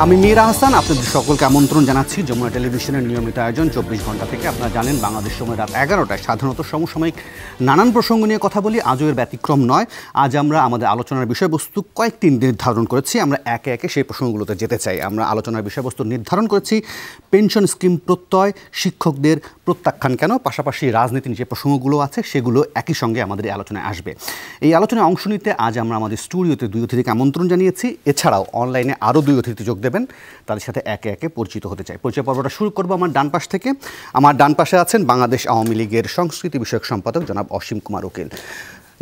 আমি মীর আহসান, আপনাদের সকলকে আমন্ত্রণ জানাচ্ছি যমুনা টেলিভিশনের নিয়মিত আয়োজন 24 ঘন্টা থেকে। আপনারা জানেন বাংলাদেশ সময় রাত 11টায় সাধারণত সমসাময়িক নানান প্রসঙ্গ নিয়ে কথা বলি। আজও এর ব্যতিক্রম নয়। আজ আমরা আমাদের আলোচনার বিষয়বস্তু কয়েকটি নির্ধারণ করেছি। আমরা একে একে সেই প্রসঙ্গগুলোতে যেতে চাই। আমরা আলোচনার বিষয়বস্তু নির্ধারণ করেছি পেনশন স্কিম প্রত্যয়, শিক্ষকদের প্রত্যাখ্যান কেন, পাশাপাশি রাজনীতির যে প্রসঙ্গগুলো আছে সেগুলো একই সঙ্গে আমাদের এই আলোচনায় আসবে। এই আলোচনায় অংশ নিতে আজ আমরা আমাদের স্টুডিওতে 2 অতিথিকে আমন্ত্রণ জানিয়েছি। এছাড়াও অনলাইনে আরও 2 অতিথি যোগ দেবেন। তাদের সাথে একে একে পরিচিত হতে চাই। পরিচয় পর্বটা শুরু করবো আমার ডান পাশ থেকে। আমার ডান পাশে আছেন বাংলাদেশ আওয়ামী লীগের সংস্কৃতি বিষয়ক সম্পাদক জনাব অসীম কুমার উকিল।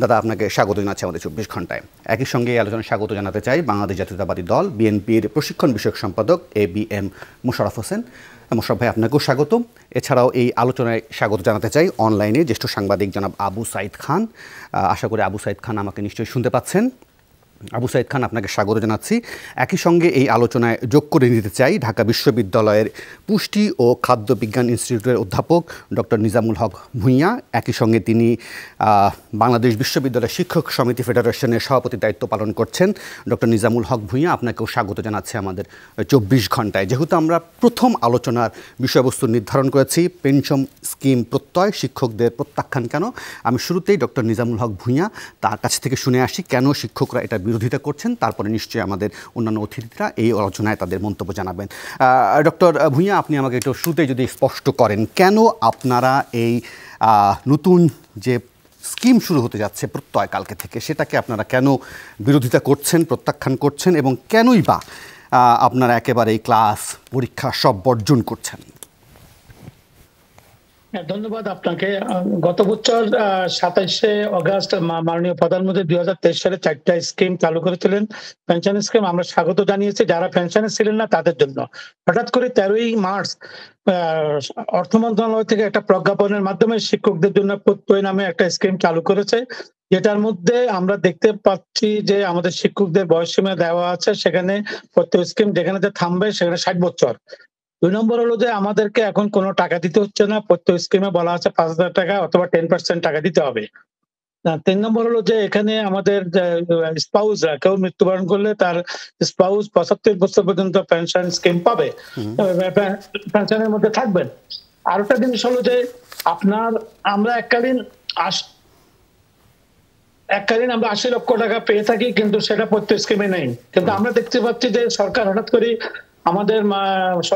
দাদা, আপনাকে স্বাগত জানাচ্ছি আমাদের 24 ঘন্টায়। একই সঙ্গে এই আলোচনায় স্বাগত জানাতে চাই বাংলাদেশ জাতীয়তাবাদী দল বিএনপির প্রশিক্ষণ বিষয়ক সম্পাদক ABM মোশাররফ হোসেন। মোশাররফ ভাই, আপনাকেও স্বাগত। এছাড়াও এই আলোচনায় স্বাগত জানাতে চাই অনলাইনে জ্যেষ্ঠ সাংবাদিক জনাব আবু সাইদ খান। আশা করি আবু সাইদ খান আমাকে নিশ্চয়ই শুনতে পাচ্ছেন। আবু সাইদ খান, আপনাকে স্বাগত জানাচ্ছি। একই সঙ্গে এই আলোচনায় যোগ করে নিতে চাই ঢাকা বিশ্ববিদ্যালয়ের পুষ্টি ও খাদ্য বিজ্ঞান ইনস্টিটিউটের অধ্যাপক ডক্টর নিজামুল হক ভূঁইয়া। একই সঙ্গে তিনি বাংলাদেশ বিশ্ববিদ্যালয় শিক্ষক সমিতি ফেডারেশনের সভাপতির দায়িত্ব পালন করছেন। ডক্টর নিজামুল হক ভূঁইয়া, আপনাকেও স্বাগত জানাচ্ছে আমাদের 24 ঘন্টায়। যেহেতু আমরা প্রথম আলোচনার বিষয়বস্তু নির্ধারণ করেছি পেনশন স্কিম প্রত্যয়, শিক্ষকদের প্রত্যাখ্যান কেন, আমি শুরুতেই ডক্টর নিজামুল হক ভূঁইয়া তার কাছ থেকে শুনে আসি কেন শিক্ষকরা এটা বিরোধিতা করছেন। তারপরে নিশ্চয়ই আমাদের অন্যান্য অতিথিরা এই আলোচনায় তাদের মন্তব্য জানাবেন। ডক্টর ভূঁইয়া, আপনি আমাকে একটু শুরুতেই যদি স্পষ্ট করেন কেন আপনারা এই নতুন যে স্কিম শুরু হতে যাচ্ছে প্রত্যয় কালকে থেকে, সেটাকে আপনারা কেন বিরোধিতা করছেন, প্রত্যাখ্যান করছেন, এবং কেনই বা আপনারা একেবারে এই ক্লাস পরীক্ষা সব বর্জন করছেন? ধন্যবাদ আপনাকে। গত বছর 27শে অগাস্ট মাননীয় প্রধানমন্ত্রী 2023 সালে 4টা স্কিম চালু করেছিলেন পেনশন স্কিম। আমরা স্বাগত জানিয়েছি যারা পেনশনে ছিলেন না তাদের জন্য। হঠাৎ করে 13ই মার্চ অর্থ মন্ত্রণালয় থেকে একটা প্রজ্ঞাপনের মাধ্যমে শিক্ষকদের জন্য প্রত্যয় নামে একটা স্কিম চালু করেছে, যেটার মধ্যে আমরা দেখতে পাচ্ছি যে আমাদের শিক্ষকদের বয়সসীমা দেওয়া আছে। সেখানে প্রত্যয় স্কিম যেখানে থামবে সেখানে 60 বছর। 2 নম্বর হলো যে আমাদেরকে এখন কোনো টাকা দিতে হচ্ছে না। প্রত্যয় স্কিমে বলা আছে 5,000 টাকা অথবা 10% টাকা দিতে হবে। 3 নম্বর হলো যে এখানে আমাদের স্পাউসরা কেউ মৃত্যুবরণ করলে তার স্পাউস 75 বছর পর্যন্ত পেনশন স্কিম পাবে, পেনশনের মধ্যে থাকবেন। আরেকটা জিনিস হলো যে আমরা এককালীন আমরা 80 লক্ষ টাকা পেয়ে থাকি, কিন্তু সেটা প্রত্যয় স্কিমে নেই। কিন্তু আমরা দেখতে পাচ্ছি যে সরকার হঠাৎ করে আমাদের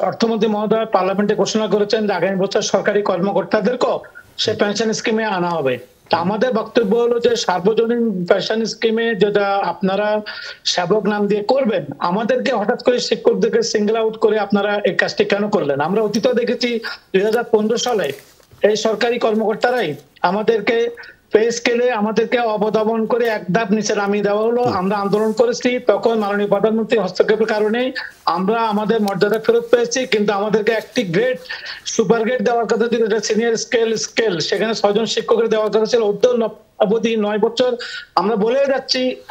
অর্থমন্ত্রী মহোদয় পার্লামেন্টে ঘোষণা করেছেন যে আগামী বছর সরকারি কর্মকর্তাদেরকেও সে পেনশন স্কিমে আনা হবে। তা আমাদের বক্তব্য হলো যে সার্বজনীন পেনশন স্কিমে যেটা আপনারা সেবক নাম দিয়ে করবেন, আমাদেরকে হঠাৎ করে শিক্ষকদেরকে সিঙ্গেল আউট করে আপনারা এই কাজটি কেন করলেন? আমরা অতীতে দেখেছি 2015 সালে এই সরকারি কর্মকর্তারাই আমাদেরকে পে স্কেলে আমাদেরকে অবদমন করে এক ধাপ নিচে নামিয়ে দেওয়া হলো। আমরা আন্দোলন করেছি, তখন মাননীয় প্রধানমন্ত্রী হস্তক্ষেপের কারণে আমরা আমাদের মর্যাদা ফেরত পেয়েছি। কিন্তু আমাদেরকে একটি গ্রেড সুপার গ্রেড দেওয়ার কথা ছিল, সিনিয়র স্কেল, সেখানে 6 জন শিক্ষকের দেওয়ার কথা ছিল অবধি 9 বছর।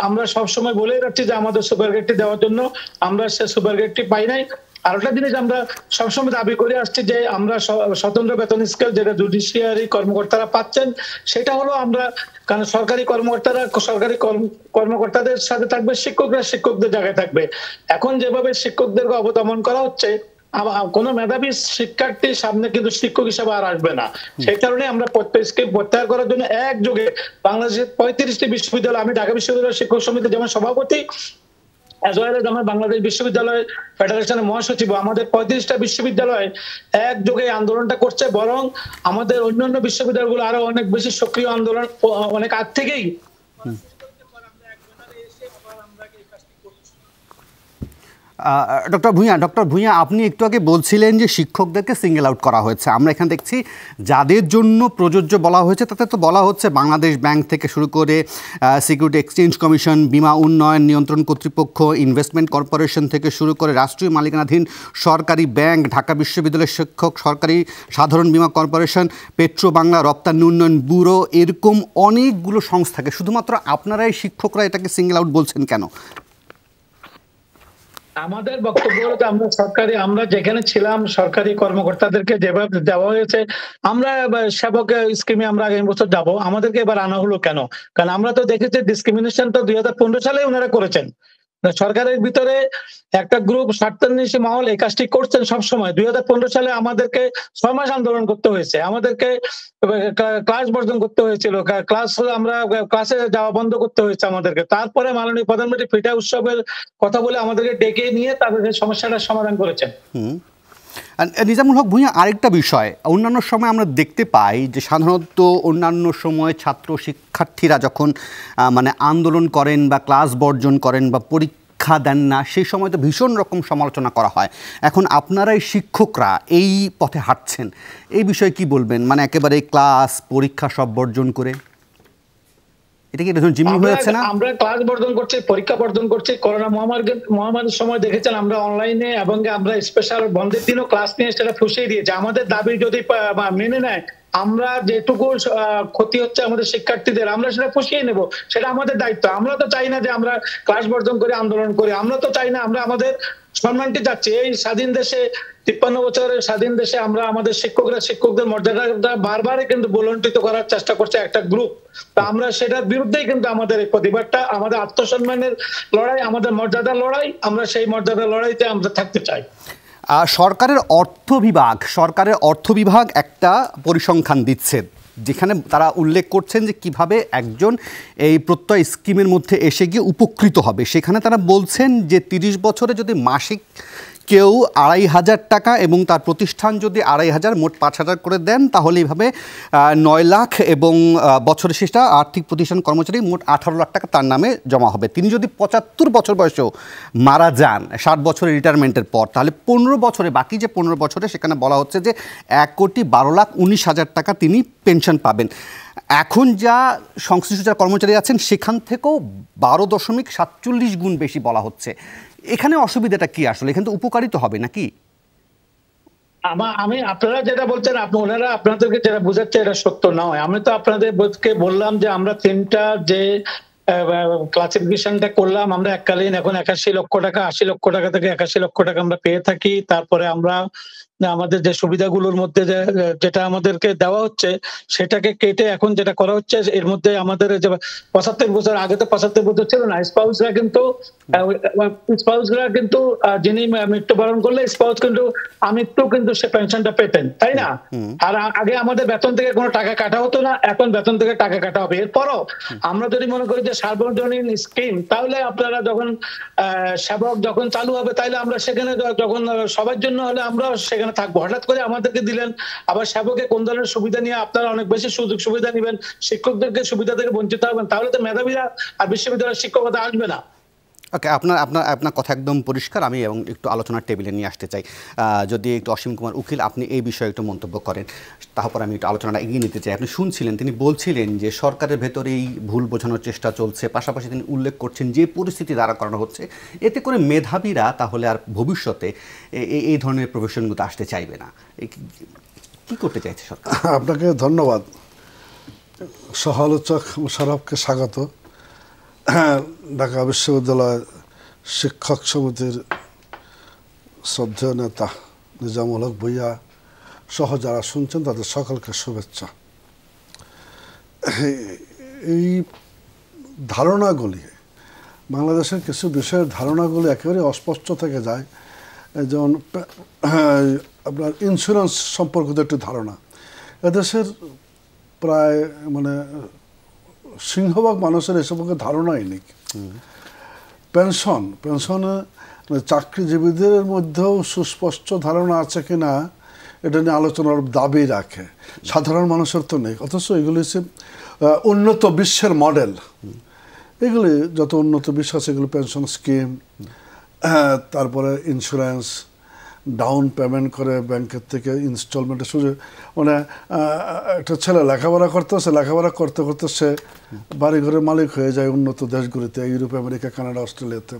আমরা সবসময় বলে যাচ্ছি যে আমাদের সুপার গ্রেডটি দেওয়ার জন্য, আমরা সে সুপার গ্রেডটি পাই নাই। আর একটা জিনিস আমরা সবসময় দাবি করে আসছি যে আমরা স্বতন্ত্র বেতন স্কেল যেটা জুডিশিয়ারি কর্মকর্তারা পাচ্ছেন, সেটা হলো আমরা, কারণ সরকারি কর্মকর্তাদের সাথে থাকবে, শিক্ষকরা শিক্ষকদের জায়গায় থাকবে। এখন যেভাবে শিক্ষকদেরকে অবদমন করা হচ্ছে, কোন মেধাবী শিক্ষার্থীর সামনে কিন্তু শিক্ষক হিসাবে আর আসবে না। সেই কারণে আমরা প্রত্যয় স্কিম প্রত্যাহার করার জন্য একযোগে বাংলাদেশের 35টি বিশ্ববিদ্যালয়, আমি ঢাকা বিশ্ববিদ্যালয় শিক্ষক সমিতি যেমন সভাপতি, আমার বাংলাদেশ বিশ্ববিদ্যালয় ফেডারেশনের মহাসচিব, আমাদের 35টা বিশ্ববিদ্যালয় একযোগে আন্দোলনটা করছে। বরং আমাদের অন্যান্য বিশ্ববিদ্যালয়গুলো আরো অনেক বেশি সক্রিয় আন্দোলন অনেক আগ থেকেই। ডক্টর ভূঁইয়া আপনি একটু আগে বলছিলেন যে শিক্ষকদেরকে সিঙ্গেল আউট করা হয়েছে। আমরা এখানে দেখছি যাদের জন্য প্রযোজ্য বলা হয়েছে তাতে তো বলা হচ্ছে বাংলাদেশ ব্যাংক থেকে শুরু করে সিকিউরিটি এক্সচেঞ্জ কমিশন, বীমা উন্নয়ন নিয়ন্ত্রণ কর্তৃপক্ষ, ইনভেস্টমেন্ট কর্পোরেশন থেকে শুরু করে রাষ্ট্রীয় মালিকানাধীন সরকারি ব্যাংক, ঢাকা বিশ্ববিদ্যালয়ের শিক্ষক, সরকারি সাধারণ বীমা কর্পোরেশন, পেট্রো বাংলা, রপ্তানি উন্নয়ন ব্যুরো, এরকম অনেকগুলো সংস্থাকে শুধুমাত্র আপনারাই শিক্ষকরা এটাকে সিঙ্গেল আউট বলছেন কেন? আমাদের বক্তব্য হলো আমরা যেখানে ছিলাম সরকারি কর্মকর্তাদেরকে যেভাবে দেওয়া হয়েছে, আমরা সেবক স্কিমে আমরা আগামী বছর যাব, আমাদেরকে এবার আনা হলো কেন? কারণ আমরা তো দেখেছি ডিসক্রিমিনেশন তো 2015 সালে ওনারা করেছেন। সরকারের ভিতরে একটা গ্রুপ স্বার্থান্বেষী মহল এই কাজটি করছেন সবসময়। 2015 সালে আমাদেরকে 6 মাস আন্দোলন করতে হয়েছে, আমাদেরকে ক্লাস বর্জন করতে হয়েছিল, আমরা ক্লাসে যাওয়া বন্ধ করতে হয়েছে আমাদেরকে। তারপরে মাননীয় প্রধানমন্ত্রী ফিটা উৎসবের কথা বলে আমাদেরকে ডেকে নিয়ে তাদের সমস্যাটার সমাধান করেছেন। নিজামুল হক ভূঁইয়া, আরেকটা বিষয়, অন্যান্য সময় আমরা দেখতে পাই যে সাধারণত অন্যান্য সময় ছাত্র শিক্ষার্থীরা যখন মানে আন্দোলন করেন বা ক্লাস বর্জন করেন বা পরীক্ষা দেন না, সেই সময় তো ভীষণ রকম সমালোচনা করা হয়। এখন আপনারাই শিক্ষকরা এই পথে হাঁটছেন, এই বিষয়ে কি বলবেন? মানে একেবারে ক্লাস পরীক্ষা সব বর্জন করে এটা কি জিম্মি হয়ে যাচ্ছে না? আমরা ক্লাস বর্জন করছি, পরীক্ষা বর্জন করছি। করোনা মহামারীর সময় দেখেছেন আমরা অনলাইনে এবং আমরা স্পেশাল বন্ধের দিনও ক্লাস নিয়ে সেটা ফুসিয়ে দিয়েছি। আমাদের দাবি যদি মেনে নেয়, আমরা যেটুকু ক্ষতি হচ্ছে আমাদের শিক্ষার্থীদের, আমরা সেটা পুষিয়ে নেব, সেটা আমাদের দায়িত্ব। আমরা তো চাই না যে আমরা ক্লাস বর্জন করে আন্দোলন করি, আমরা তো চাই না, আমরা আমাদের সম্মানটি চাচ্ছি। এই স্বাধীন দেশে, 53 বছরের স্বাধীন দেশে আমরা আমাদের শিক্ষকদের মর্যাদা বারবারই কিন্তু বলন্টিত করার চেষ্টা করছে একটা গ্রুপ। তা আমরা সেটার বিরুদ্ধেই কিন্তু আমাদের এই প্রতিবাদটা, আমাদের আত্মসম্মানের লড়াই, আমাদের মর্যাদার লড়াই, আমরা সেই মর্যাদার লড়াইতে আমরা থাকতে চাই। সরকারের অর্থ বিভাগ একটা পরিসংখ্যান দিচ্ছে যেখানে তারা উল্লেখ করছেন যে কিভাবে একজন এই প্রত্যয় স্কিমের মধ্যে এসে গিয়ে উপকৃত হবে। সেখানে তারা বলছেন যে 30 বছরে যদি মাসিক কেউ 2,500 টাকা এবং তার প্রতিষ্ঠান যদি 2,500, মোট 5,000 করে দেন, তাহলে এইভাবে 9 লাখ এবং বছরের শেষটা আর্থিক প্রতিষ্ঠান কর্মচারী মোট 18 লাখ টাকা তার নামে জমা হবে। তিনি যদি 75 বছর বয়সেও মারা যান 60 বছরের রিটায়ারমেন্টের পর, তাহলে 15 বছরে, বাকি যে 15 বছরে সেখানে বলা হচ্ছে যে 1,12,19,000 টাকা তিনি পেনশন পাবেন। এখন যা সংশ্লিষ্ট যারা কর্মচারী আছেন সেখান থেকেও 12.47 গুণ বেশি বলা হচ্ছে। এখানে অসুবিধাটা কি আসলে? এখানে তো উপকারিত হবে নাকি? আমি আপনারা যেটা বলছেন, ওনারা আপনাদেরকে যেটা বোঝাচ্ছে এটা সত্য নয়। আমি তো আপনাদেরকে বললাম যে আমরা 3টা যে ক্লাসিফিকেশনটা করলাম, আমরা এককালীন এখন 81 লক্ষ টাকা, 80 লক্ষ টাকা থেকে 81 লক্ষ টাকা আমরা পেয়ে থাকি। তারপরে আমরা আমাদের যে সুবিধাগুলোর মধ্যে যেটা আমাদেরকে দেওয়া হচ্ছে সেটাকে কেটে এখন যেটা করা হচ্ছে, এর মধ্যে আমাদের যে 75 বছর, আগে তো 75 বছর ছিল না, স্পাউসরা কিন্তু যিনি মৃত্যুবরণ করলে স্পাউস কিন্তু আমৃত্যু কিন্তু সে পেনশনটা পেতেন, তাই না? আর আগে আমাদের বেতন থেকে কোনো টাকা কাটা হতো না, এখন বেতন থেকে টাকা কাটা হবে। এরপরও আমরা যদি মনে করি যে সার্বজনীন স্কিম, তাহলে আপনারা যখন সেবক যখন চালু হবে, তাইলে আমরা সেখানে যখন সবার জন্য হলে আমরা সেখানে থাকবো। হঠাৎ করে আমাদেরকে দিলেন, আবার সেবকে কোন ধরনের সুবিধা নিয়ে আপনারা অনেক বেশি সুযোগ সুবিধা নেবেন, শিক্ষকদেরকে সুবিধা থেকে বঞ্চিত হবেন, তাহলে তো মেধাবীরা আর বিশ্ববিদ্যালয়ের শিক্ষকতা আসবে না। ওকে, আপনার কথা একদম পরিষ্কার। আমি এবং একটু আলোচনার টেবিলে নিয়ে আসতে চাই, যদি একটু অসীম কুমার উকিল আপনি এই বিষয়ে একটু মন্তব্য করেন, তারপর আমি একটু আলোচনাটা এগিয়ে নিতে চাই। আপনি শুনছিলেন, তিনি বলছিলেন যে সরকারের ভেতরেই ভুল বোঝানোর চেষ্টা চলছে, পাশাপাশি তিনি উল্লেখ করছেন যে পরিস্থিতি দ্বারা করানো হচ্ছে, এতে করে মেধাবীরা তাহলে আর ভবিষ্যতে এই ধরনের প্রফেশনগুলো আসতে চাইবে না। কি করতে চাইছে সরকার? আপনাকে ধন্যবাদ। সহ-আলোচক মোশাররফকে স্বাগত। ঢাকা বিশ্ববিদ্যালয় শিক্ষক সমিতির শ্রদ্ধেয় নেতা নিজামুল হক ভূঁইয়া সহ যারা শুনছেন তাদের সকলকে শুভেচ্ছা। এই ধারণাগুলি, বাংলাদেশের কিছু বিষয়ের ধারণাগুলি একেবারে অস্পষ্ট থেকে যায়। যেমন আপনার ইন্স্যুরেন্স সম্পর্কিত একটি ধারণা, এদেশের প্রায় সিংহভাগ মানুষের এ সম্পর্কে ধারণাই নেই। পেনশনে চাকরিজীবীদের মধ্যেও সুস্পষ্ট ধারণা আছে কিনা এটা নিয়ে আলোচনার দাবি রাখে, সাধারণ মানুষের তো নেই। অথচ এগুলি হচ্ছে উন্নত বিশ্বের মডেল। এগুলি যত উন্নত বিশ্ব আছে, এগুলো পেনশন স্কিম, তারপরে ইন্স্যুরেন্স, ডাউন পেমেন্ট করে ব্যাংকের থেকে ইনস্টলমেন্টের সুযোগ, মানে একটা ছেলে লেখাপড়া করতেছে, লেখাপড়া করতে করতে সে বাড়ি ঘরের মালিক হয়ে যায় উন্নত দেশগুলিতে, ইউরোপ, আমেরিকা, কানাডা, অস্ট্রেলিয়াতে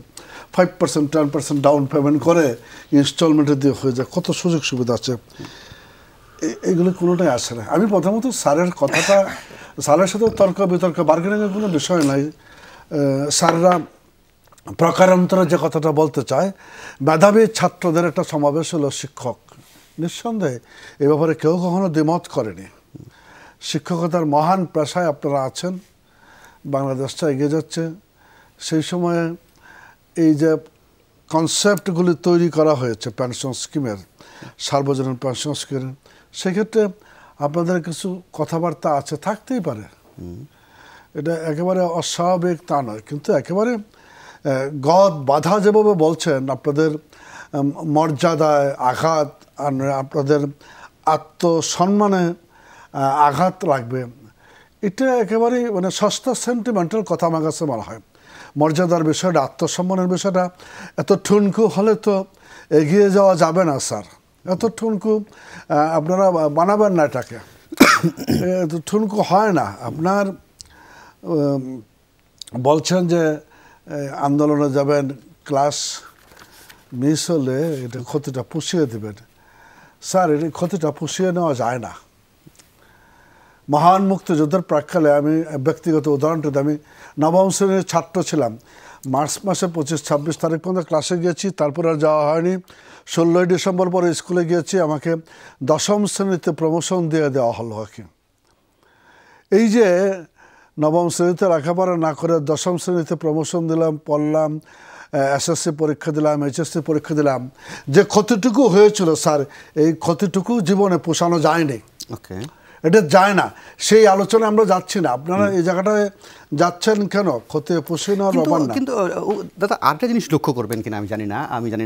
5% 10% ডাউন পেমেন্ট করে ইনস্টলমেন্টে দিয়ে হয়ে যায়। কত সুযোগ সুবিধা আছে, এগুলো কোনোটাই আসে না। আমি প্রথমত স্যারের কথাটা, স্যারের সাথে তর্ক বিতর্ক বার্গেনিংয়ের কোনো বিষয় নাই। স্যাররা প্রকারান্তরে যে কথাটা বলতে চায়, মেধাবী ছাত্রদের একটা সমাবেশ হলো শিক্ষক, নিঃসন্দেহে এ ব্যাপারে কেউ কখনো দ্বিমত করেনি। শিক্ষকতার মহান পেশায় আপনারা আছেন, বাংলাদেশটা এগিয়ে যাচ্ছে। সেই সময়ে এই যে কনসেপ্টগুলি তৈরি করা হয়েছে পেনশন স্কিমের, সার্বজনীন পেনশন স্কিমের, সেক্ষেত্রে আপনাদের কিছু কথাবার্তা আছে, থাকতেই পারে, এটা একেবারে অস্বাভাবিক তা নয়, কিন্তু একেবারে গদ বাধা যেভাবে বলছেন, আপনাদের মর্যাদায় আঘাত, আপনাদের আত্মসম্মানে আঘাত লাগবে, এটা একেবারেই মানে সস্তা সেন্টিমেন্টাল কথা আমার কাছে মনে হয়। মর্যাদার বিষয়টা, আত্মসম্মানের বিষয়টা এত ঠুনকু হলে তো এগিয়ে যাওয়া যাবে না স্যার। এত ঠুনকু আপনারা বানাবেন না, এটাকে এত ঠুনকু হয় না। আপনার বলছেন যে আন্দোলনে যাবেন, ক্লাস মিস হলে এটা ক্ষতিটা পুষিয়ে দেবেন। স্যার, এটা ক্ষতিটা পুষিয়ে নেওয়া যায় না। মহান মুক্তিযুদ্ধের প্রাক্কালে আমি ব্যক্তিগত উদাহরণটিতে, আমি নবম শ্রেণীর ছাত্র ছিলাম, মার্চ মাসে 25-26 তারিখ পর্যন্ত ক্লাসে গিয়েছি, তারপর আর যাওয়া হয়নি। 16ই ডিসেম্বর পরে স্কুলে গিয়েছি, আমাকে 10ম শ্রেণীতে প্রমোশন দিয়ে দেওয়া হলো। এই যে নবম শ্রেণীতে লেখাপড়া না করে 10ম শ্রেণীতে প্রমোশন দিলাম, পড়লাম, এসএসসি পরীক্ষা দিলাম, এইচএসসি পরীক্ষা দিলাম, যে ক্ষতিটুকু হয়েছিল স্যার, এই ক্ষতিটুকু জীবনে পোষানো যায়নি। ওকে, এটা যায় না, সেই আলোচনায় আমরা যাচ্ছি না। আপনারা এই জায়গাটায় যাচ্ছেন কেন? ক্ষতি পুষিয়ে নেওয়ার ব্যাপার না। কিন্তু দাদা, আরেকটা জিনিস লক্ষ্য করবেন কিনা আমি জানি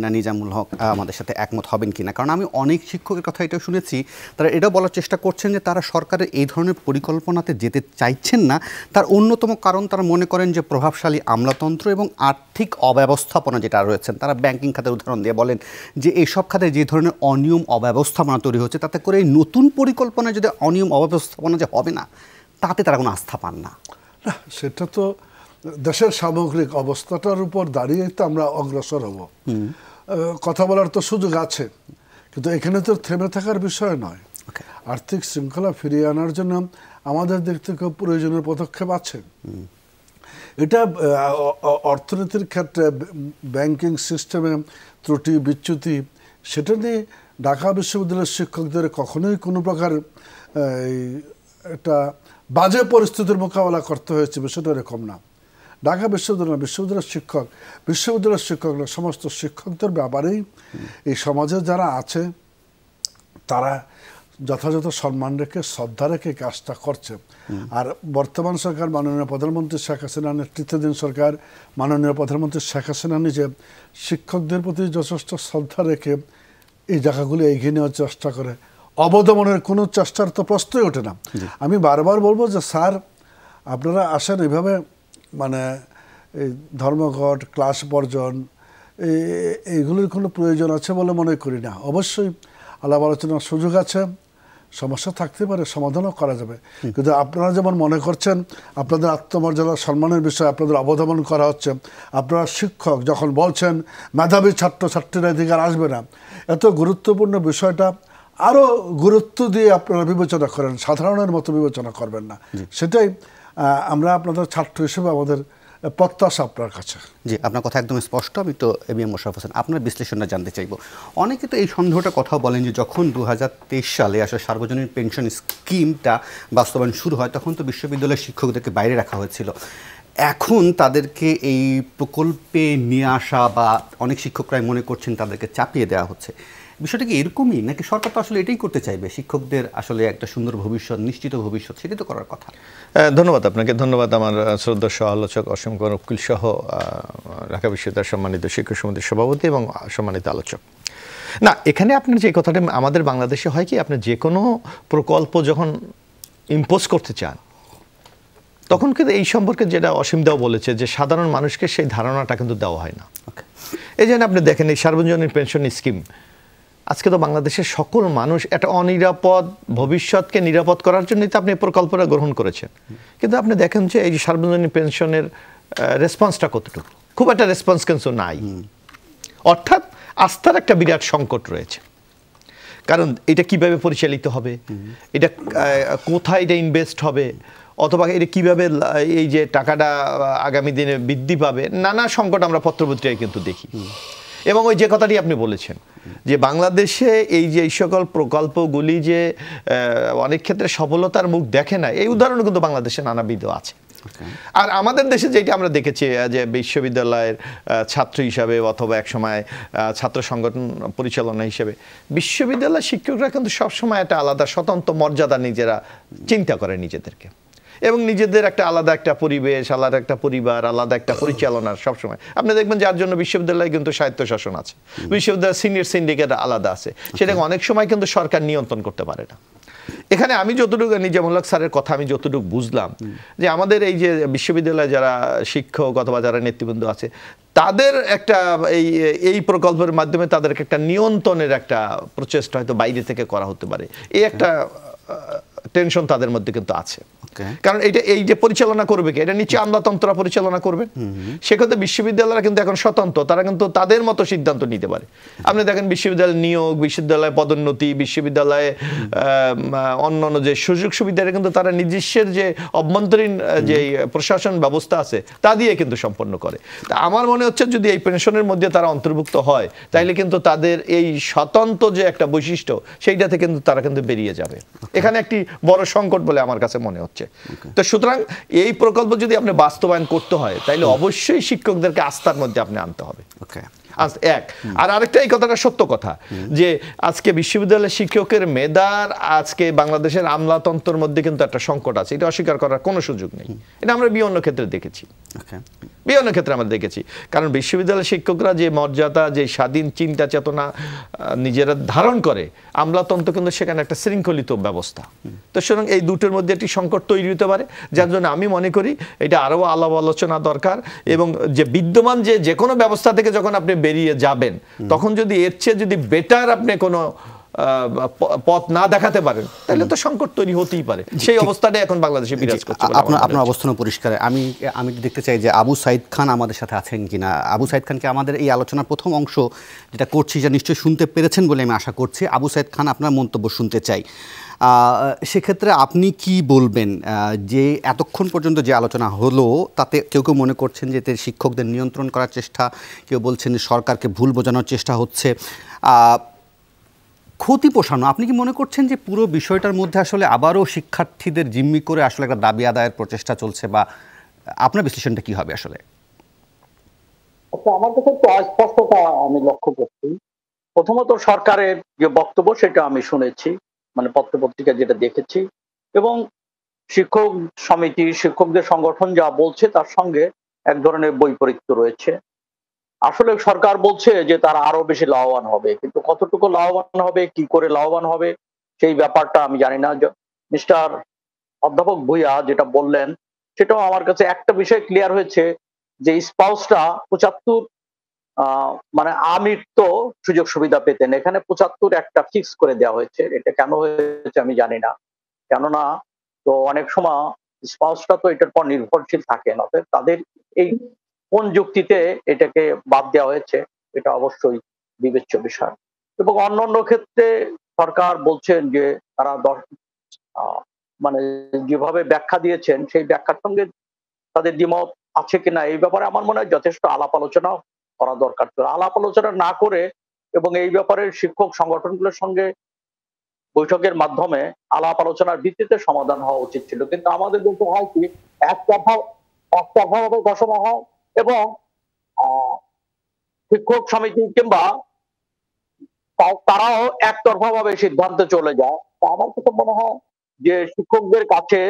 না নিজামুল হক আমাদের সাথে একমত হবেন কিনা, কারণ আমি অনেক শিক্ষকের কথা এটাও শুনেছি, তারা এটাও বলার চেষ্টা করছেন যে তারা সরকারের এই ধরনের পরিকল্পনাতে যেতে চাইছেন না। তার অন্যতম কারণ তারা মনে করেন যে প্রভাবশালী আমলাতন্ত্র এবং আর্থিক অব্যবস্থাপনা যেটা রয়েছেন, তারা ব্যাংকিং খাতের উদাহরণ দিয়ে বলেন যে এইসব খাতে যে ধরনের অনিয়ম অব্যবস্থাপনা তৈরি হচ্ছে, তাতে করে এই নতুন পরিকল্পনায় যদি অনিয়ম অব্যবস্থাপনা যে হবে না, তাতে তারা কোনো আস্থা পান না। সেটা তো দেশের সামগ্রিক অবস্থাটার উপর দাঁড়িয়ে তো আমরা অগ্রসর হব। কথা বলার তো সুযোগ আছে, কিন্তু এখানে তো থেমে থাকার বিষয় নয়। আর্থিক শৃঙ্খলা ফিরিয়ে আনার জন্য আমাদের দিক থেকে প্রয়োজনীয় পদক্ষেপ আছে। এটা অর্থনীতির ক্ষেত্রে, ব্যাংকিং সিস্টেমে ত্রুটি বিচ্যুতি, সেটা নিয়ে ঢাকা বিশ্ববিদ্যালয়ের শিক্ষকদের কখনোই কোনো প্রকার একটা বাজে পরিস্থিতির মোকাবেলা করতে হয়েছে, বিষয়টা এরকম না। ঢাকা বিশ্ববিদ্যালয়ের শিক্ষকরা সমস্ত শিক্ষকদের ব্যাপারেই এই সমাজে যারা আছে তারা যথাযথ সম্মান রেখে, শ্রদ্ধা রেখে কাজটা করছে। আর বর্তমান সরকার, মাননীয় প্রধানমন্ত্রী শেখ হাসিনা নেতৃত্বাধীন সরকার, মাননীয় প্রধানমন্ত্রী শেখ হাসিনা নিজে শিক্ষকদের প্রতি যথেষ্ট শ্রদ্ধা রেখে এই জায়গাগুলি এগিয়ে নেওয়ার চেষ্টা করে। অবদমনের কোনো চেষ্টার তো প্রশ্নই ওঠে না। আমি বারবার বলবো যে স্যার, আপনারা আসেন, এভাবে মানে এই ধর্মঘট, ক্লাস বর্জন, এইগুলির কোনো প্রয়োজন আছে বলে মনে করি না। অবশ্যই আলাপ আলোচনার সুযোগ আছে, সমস্যা থাকতে পারে, সমাধানও করা যাবে। কিন্তু আপনারা যেমন মনে করছেন আপনাদের আত্মমর্যাদা সম্মানের বিষয়ে আপনাদের অবদমন করা হচ্ছে, আপনারা শিক্ষক যখন বলছেন মেধাবী ছাত্রছাত্রীরা এদিকে আসবে না, এত গুরুত্বপূর্ণ বিষয়টা আরও গুরুত্ব দিয়ে আপনারা বিবেচনা করেন, সাধারণের মতো বিবেচনা করবেন না। সেটাই আমরা আপনাদের ছাত্র হিসেবে আমাদের প্রত্যাশা আপনার কাছে। জি, আপনার কথা একদম স্পষ্ট। আমি তো এবিএম মোশাররফ হোসেন, আপনার বিশ্লেষণটা জানতে চাইব। অনেকে তো এই সন্দেহটা কথা বলেন যে যখন 2023 সালে আসলে সার্বজনীন পেনশন স্কিমটা বাস্তবায়ন শুরু হয়, তখন তো বিশ্ববিদ্যালয়ের শিক্ষকদেরকে বাইরে রাখা হয়েছিল। এখন তাদেরকে এই প্রকল্পে নিয়ে আসা বা অনেক শিক্ষকরাই মনে করছেন তাদেরকে চাপিয়ে দেওয়া হচ্ছে। বিষয়টা কি এরকমই, নাকি সরকার তো আসলে এটাই করতে চাইবে, শিক্ষকদের আসলে একটা সুন্দর ভবিষ্যৎ, নিশ্চিত ভবিষ্যৎ, সেটাই তো করার কথা? ধন্যবাদ আপনাকে, ধন্যবাদ আমার শ্রদ্ধা সহ আলোচক অসীম কুমার উকিল সহ ঢাকা বিশ্ববিদ্যালয়ের সম্মানিত শিক্ষক সমিতির সভাপতি এবং সম্মানিত আলোচক। না, এখানে আপনার যে কথাটা, আমাদের বাংলাদেশে হয় কি, আপনি যে কোনো প্রকল্প যখন ইম্পোজ করতে চান, তখন কিন্তু এই সম্পর্কে যেটা অসীম দাও বলেছে যে সাধারণ মানুষকে সেই ধারণাটা কিন্তু দেওয়া হয় না। এই জন্য আপনি দেখেন এই সার্বজনীন পেনশন স্কিম আজকে তো বাংলাদেশের সকল মানুষ একটা অনিরাপদ ভবিষ্যৎকে নিরাপদ করার জন্যই তো আপনি এই প্রকল্পটা গ্রহণ করেছেন, কিন্তু আপনি দেখেন যে এই সার্বজনীন পেনশনের রেসপন্সটা কতটুকু, খুব একটা রেসপন্স কিন্তু নাই। অর্থাৎ আস্থার একটা বিরাট সংকট রয়েছে। কারণ এটা কিভাবে পরিচালিত হবে, এটা কোথায় এটা ইনভেস্ট হবে, অথবা এটা কিভাবে এই যে টাকাটা আগামী দিনে বৃদ্ধি পাবে, নানা সংকট আমরা পত্রপত্রিকায় কিন্তু দেখি। এবং ওই যে কথাটি আপনি বলেছেন যে বাংলাদেশে এই যে এই সকল প্রকল্পগুলি যে অনেক ক্ষেত্রে সফলতার মুখ দেখে না, এই উদাহরণ কিন্তু বাংলাদেশে নানাবিধ আছে। আর আমাদের দেশে যেটা আমরা দেখেছি যে বিশ্ববিদ্যালয়ের ছাত্র হিসাবে অথবা একসময় ছাত্র সংগঠন পরিচালনা হিসেবে বিশ্ববিদ্যালয়ের শিক্ষকরা কিন্তু সবসময় একটা আলাদা স্বতন্ত্র মর্যাদা নিজেরা চিন্তা করে নিজেদেরকে, এবং নিজেদের একটা আলাদা একটা পরিবেশ, আলাদা একটা পরিবার, আলাদা একটা পরিচালনার সবসময় আপনি দেখবেন যার জন্য বিশ্ববিদ্যালয়ে কিন্তু স্বায়ত্তশাসন আছে, বিশ্ববিদ্যালয়ের সিনিয়র সিন্ডিকেট আলাদা আছে, সেটাকে অনেক সময় কিন্তু সরকার নিয়ন্ত্রণ করতে পারে না। এখানে আমি যতটুকু নিজামুল্লাহ স্যারের কথা আমি যতটুকু বুঝলাম যে আমাদের এই যে বিশ্ববিদ্যালয়ে যারা শিক্ষক অথবা যারা নেতৃবৃন্দ আছে তাদের একটা এই প্রকল্পের মাধ্যমে তাদেরকে একটা নিয়ন্ত্রণের একটা প্রচেষ্টা হয়তো বাইরে থেকে করা হতে পারে, এই একটা টেনশন তাদের মধ্যে কিন্তু আছে। কারণ এটা এই যে পরিচালনা করবে কি, এটা নিচে আমলাতন্ত্র পরিচালনা করবেন, সেক্ষেত্রে বিশ্ববিদ্যালয়রা কিন্তু এখন স্বতন্ত্র, তারা কিন্তু তাদের মতো সিদ্ধান্ত নিতে পারে। আপনি দেখেন বিশ্ববিদ্যালয় নিয়োগ, বিশ্ববিদ্যালয় পদোন্নতি, বিশ্ববিদ্যালয়ে অন্যান্য যে সুযোগ সুবিধা কিন্তু তারা নিজস্বের যে অভ্যন্তরীণ যে প্রশাসন ব্যবস্থা আছে তা দিয়ে কিন্তু সম্পন্ন করে। তা আমার মনে হচ্ছে যদি এই পেনশনের মধ্যে তারা অন্তর্ভুক্ত হয় তাইলে কিন্তু তাদের এই স্বতন্ত্র যে একটা বৈশিষ্ট্য সেইটাতে কিন্তু তারা কিন্তু বেরিয়ে যাবে। এখানে একটি বড় সংকট বলে আমার কাছে মনে হচ্ছে। তো সুতরাং এই প্রকল্প যদি আপনি বাস্তবায়ন করতে হয় তাইলে অবশ্যই শিক্ষকদেরকে আস্থার মধ্যে আপনি আনতে হবে। এক আর আরেকটা এই কথাটা সত্য কথা যে আজকে বিশ্ববিদ্যালয়ের শিক্ষকের মেধার আজকে বাংলাদেশের আমলাতন্ত্রের মধ্যে কিন্তু একটা সংকট আছে, এটা অস্বীকার করার কোনো সুযোগ নেই। এটা আমরা বিভিন্ন ক্ষেত্রে দেখেছি, বিভিন্ন ক্ষেত্রে আমরা দেখেছি। কারণ বিশ্ববিদ্যালয়ের শিক্ষকরা যে মর্যাদা, যে স্বাধীন চিন্তা চেতনা নিজেরা ধারণ করে, আমলাতন্ত্র কিন্তু সেখানে একটা শৃঙ্খলিত ব্যবস্থা। তো সুতরাং এই দুটোর মধ্যে একটি সংকট তৈরি হতে পারে, যার জন্য আমি মনে করি এটা আরও আলাপ আলোচনা দরকার। এবং যে বিদ্যমান যে কোনো ব্যবস্থা থেকে যখন আপনি বেরিয়ে যাবেন তখন যদি এর চেয়ে যদি বেটার আপনি কোনো পথ না দেখাতে পারেন তাহলে তো সংকট তৈরি হতেই পারে। সেই অবস্থাটাই এখন বাংলাদেশে বিরাজ করছে। আপনার অবস্থান পরিষ্কার। আমি দেখতে চাই যে আবু সাইদ খান আমাদের সাথে আছেন কিনা। আবু সাইদ খানকে আমাদের এই আলোচনার প্রথম অংশ যেটা করছি যা নিশ্চয়ই শুনতে পেরেছেন বলে আমি আশা করছি। আবু সাইদ খান, আপনার মন্তব্য শুনতে চাই। সেক্ষেত্রে আপনি কি বলবেন যে এতক্ষণ পর্যন্ত যে আলোচনা হলো তাতে কেউ কেউ মনে করছেন যে শিক্ষকদের নিয়ন্ত্রণ করার চেষ্টা, কেউ বলছেন সরকারকে ভুল বোঝানোর চেষ্টা হচ্ছে, ক্ষতি পোষানো। আপনি কি মনে করছেন যে পুরো বিষয়টার মধ্যে আসলে আবারও শিক্ষার্থীদের জিম্মি করে আসলে একটা দাবি আদায়ের প্রচেষ্টা চলছে, বা আপনার বিশ্লেষণটা কি হবে আসলে? আমার কাছে একটু অস্পষ্টতা আমি লক্ষ্য করছি। প্রথমত সরকারের যে বক্তব্য সেটা আমি শুনেছি, মানে পত্রপত্রিকা যেটা দেখেছি, এবং শিক্ষক সমিতি, শিক্ষকদের সংগঠন যা বলছে তার সঙ্গে এক ধরনের বৈপরীত্য রয়েছে। আসলে সরকার বলছে যে তারা আরো বেশি লাভবান হবে, কিন্তু কতটুকু লাভবান হবে, কি করে লাভবান হবে সেই ব্যাপারটা আমি জানি না। মিস্টার অধ্যাপক ভূঁইয়া যেটা বললেন সেটাও আমার কাছে একটা বিষয় ক্লিয়ার হয়েছে যে স্পাউসটা 75 মানে আমৃত্য সুযোগ সুবিধা পেতেন, এখানে 75 একটা ফিক্স করে দেওয়া হয়েছে। এটা কেন হয়েছে আমি জানি না, কেননা তো অনেক সময় স্পাউসটা তো এটার পর নির্ভরশীল থাকে না, তাদের এই কোন যুক্তিতে এটাকে বাদ দেওয়া হয়েছে এটা অবশ্যই বিবেচ্য বিষয়। এবং অন্যান্য ক্ষেত্রে সরকার বলছেন যে তারা মানে যেভাবে ব্যাখ্যা দিয়েছেন সেই ব্যাখ্যার সঙ্গে তাদের দ্বিমত আছে কিনা এই ব্যাপারে আমার মনে হয় যথেষ্ট আলাপ আলোচনা করা দরকার ছিল। আলাপ আলোচনা না করে এবং এই ব্যাপারে শিক্ষক সংগঠনগুলোর সঙ্গে বৈঠকের মাধ্যমে আলাপ আলোচনার ভিত্তিতে সমাধান হওয়া উচিত ছিল। কিন্তু আমাদের দেশে হয় কি, একতরফাভাবে ঘোষণা হয় এবং শিক্ষক সমিতি কিংবা তারাও একতরফাভাবে সিদ্ধান্তে চলে যায়। আমার কাছে মনে হয় যে শিক্ষকদের কাছে